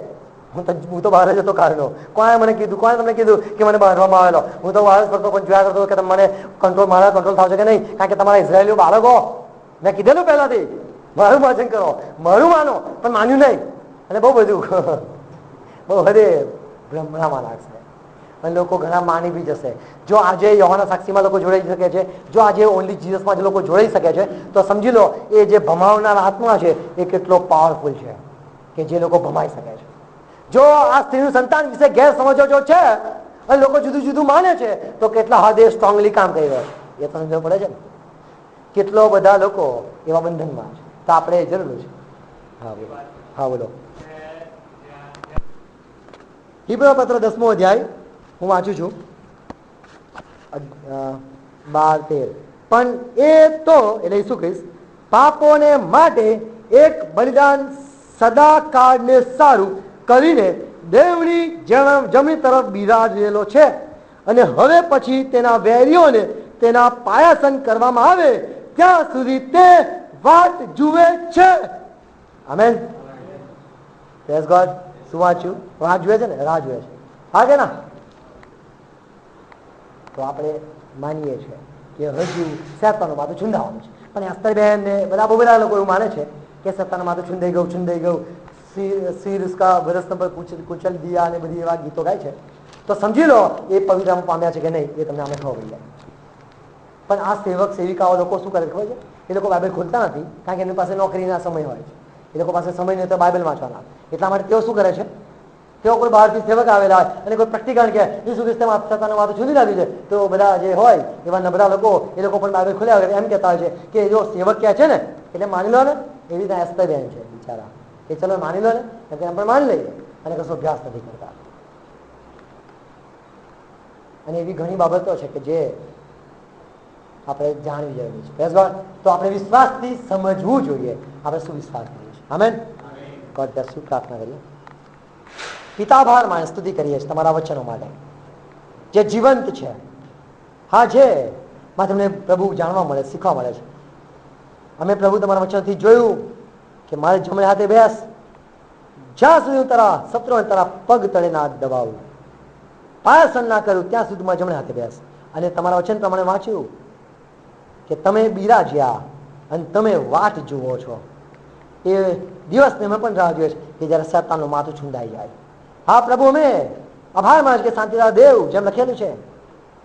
Speaker 1: હું તો બહાર જ હતો કારનો. કોણે મને કીધું, કોણે તમને કીધું કે મને બાંધવામાં આવેલો? હું તો બહાર જ કરતો, પણ જોયા કરતો કે તમે મને મારા કંટ્રોલ થશે કે નહીં, કારણ કે તમારા ઇઝરાયેલીઓ બાળકો, મેં કીધેલું પહેલાથી મારું વાંચન કરો, મારું માનો, પણ માન્યું નહીં. અને બહુ બધું બહુ હદે ભ્રમણામાં લાગશે અને લોકો ઘણા માની બી જશે. જો આજે યોહાના સાક્ષીમાં લોકો જોડાઈ શકે છે, જો આજે ઓનલી જીસસમાં જે લોકો જોડાઈ શકે છે, તો સમજી લો એ જે ભમાવનાર આત્મા છે એ કેટલો પાવરફુલ છે કે જે લોકો ભમાઈ શકે છે. જો આ સ્ત્રીનું સંતાન વિશે ગેરસમજો જો છે અને લોકો જુદું જુદું માને છે, તો કેટલા હદે સ્ટ્રોંગલી કામ કરી રહ્યા છે એ તો સમજવું પડે છે ને. કેટલો બધા લોકો એવા બંધનમાં છે, તો આપણે જરૂર છે. હા બોલો. હિબ્રી પત્ર 10મો અધ્યાય હું વાંચું છું, 12-13. પણ એ તો એટલે ઈસુ ખ્રિસ્ત પાપોને માટે એક બલિદાન સદાકાળને સારું કરીને દેવની જમણી તરફ બિરાજેલો છે અને હવે પછી તેના વેરીઓને તેના પાયાસન કરવામાં આવે ત્યાં સુધી તે વાટ જુએ છે. આમેન. Praise God. શું વાંચ્યું? રાહ જુએ છે ને, રાહ જુએ છે. હા કે ના? તો આપણે માનીએ છીએ કે હજુ શેતાનનું માથું છુંદાવાનું છે. પણ અસ્તરબેન ને બધા બહુ બધા લોકો એવું માને છે કે શેતાનનું માથું છુંદાઈ ગયું, સિર ઉસકા બરસન પર કુચલ દિયા અને બધી એવા ગીતો ગાય છે. તો સમજી લો એ પવિત્રામ પામ્યા છે કે નહીં એ તમને અમે ખબર પડી જાય. પણ આ સેવક સેવિકાઓ લોકો શું કરે ખબર છે? એ લોકો બાઇબલ ખોલતા નથી, કારણ કે એમની પાસે નોકરીના સમય હોય છે. એ લોકો પાસે સમય નહીં તો બાઇબલ વાંચવાના. એટલા માટે તેઓ શું કરે છે? તેઓ કોઈ બહારથી સેવક આવેલા હોય અને કોઈ પ્રેક્ટિકલ કે ઈસુ ખ્રિસ્તમાં શેતાનનું માથું છૂંદી નાખ્યું છે, તો બધા જે હોય એવા નબળા લોકો એ લોકો પણ બાઇબલ ખોલ્યા વગર એમ કહેતા હોય છે કે જો સેવક કહે છે ને એટલે માની લો ને. એવી રીતે એસ્તરબેન છે બિચારા, કે ચલો માની લો ને, એમ પણ માની લઈએ અને કશો અભ્યાસ નથી કરતા. અને એવી ઘણી બાબતો છે કે જે આપણે જાણવી જરૂરી છે. તો આપણે વિશ્વાસથી સમજવું જોઈએ આપણે શું વિશ્વાસ કરીએ છીએ. આમેન. God bless you. પ્રાર્થના કરીએ. પિતા આભાર માને સ્તુતિ કરીએ છીએ તમારા વચનો માટે જે જીવંત છે. હા, જે માં તમને પ્રભુ જાણવા મળે, શીખવા મળે છે. અમે પ્રભુ તમારા વચનથી જોયું કે મારે જમણે હાથે બેસ, જ્યાં સુધી હું તારા શત્રુઓને તારા પગ તળે ના દબાવું, પાયાસન ના કરું ત્યાં સુધીમાં જમણે હાથે બેસ. અને તમારા વચન પ્રમાણે વાંચ્યું કે તમે બિરાજ્યા અને તમે વાટ જુઓ છો. એ દિવસને અમે પણ રાહ જોઈએ છે કે જ્યારે શેતાનનું માથું છુંદાઈ જાય. હા પ્રભુ, અમે આભાર માનું કે શાંતિદાર દેવ જેમ લખેલું છે,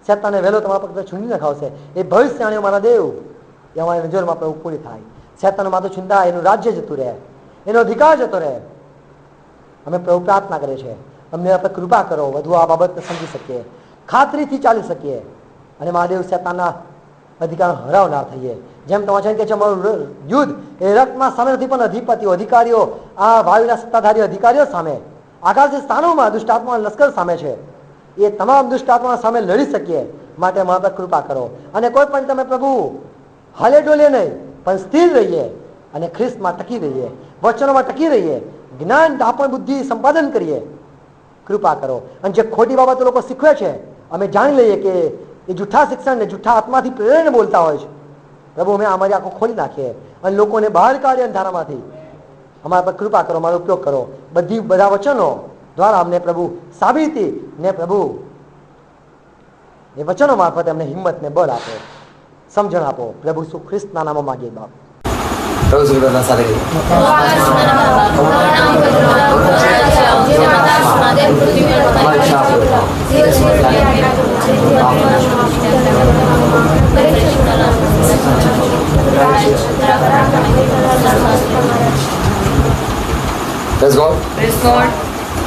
Speaker 1: શેતાને વહેલો તમારા પર છુંદી નખાવશે. એ ભવિષ્યવાણીઓ મારા દેવ એ અમારી નજરમાં પ્રભુ પૂરી થાય. શેતાનનું માથું છુંદાય, એનું રાજ્ય જતું રહે, એનો અધિકાર જતો રહે. અમે પ્રભુ પ્રાર્થના કરીએ છીએ, અમને આપણે કૃપા કરો, વધુ આ બાબતને સમજી શકીએ, ખાતરીથી ચાલી શકીએ, અને મહાદેવ શેતાનના અધિકાર હરાવનાર થઈએ. જેમ તમારે છે કે છે અમારું યુદ્ધ એ રક્તમાં સામે નથી, પણ અધિપતિઓ, અધિકારીઓ, આ વાયુના સત્તાધારી અધિકારીઓ સામે, આકાશી સ્થાનોમાં દુષ્ટાત્મા લશ્કર સામે છે. એ તમામ દુષ્ટાત્મા સામે લડી શકીએ માટે અમારા પર કૃપા કરો. અને કોઈ પણ તમે પ્રભુ હાલે ડોલે નહીં, પણ સ્થિર રહીએ અને ખ્રિસ્તમાં ટકી રહીએ, વચનોમાં ટકી રહીએ, જ્ઞાન દાપણ બુદ્ધિ સંપાદન કરીએ. કૃપા કરો. અને જે ખોટી બાબતો લોકો શીખવે છે અમે જાણી લઈએ કે એ જૂઠા શિક્ષણને જૂઠા આત્માથી પ્રેરણે બોલતા હોય છે. પ્રભુ, અમે અમારી આંખો ખોલી નાખીએ અને લોકોને બહાર કાઢીએ અંધારામાંથી. અમારા પર કૃપા કરો, અમારો ઉપયોગ કરો. બધા વચનો દ્વારા અમને પ્રભુ સાબિતી ને પ્રભુ એ વચનો મારફતે અમને હિંમત ને બળ આપો, સમજણ આપો. પ્રભુ શું ખ્રિસ્તના નામમાં માગીએ બાપ.
Speaker 4: Terus juga nasari. Let's go.
Speaker 5: Praise God.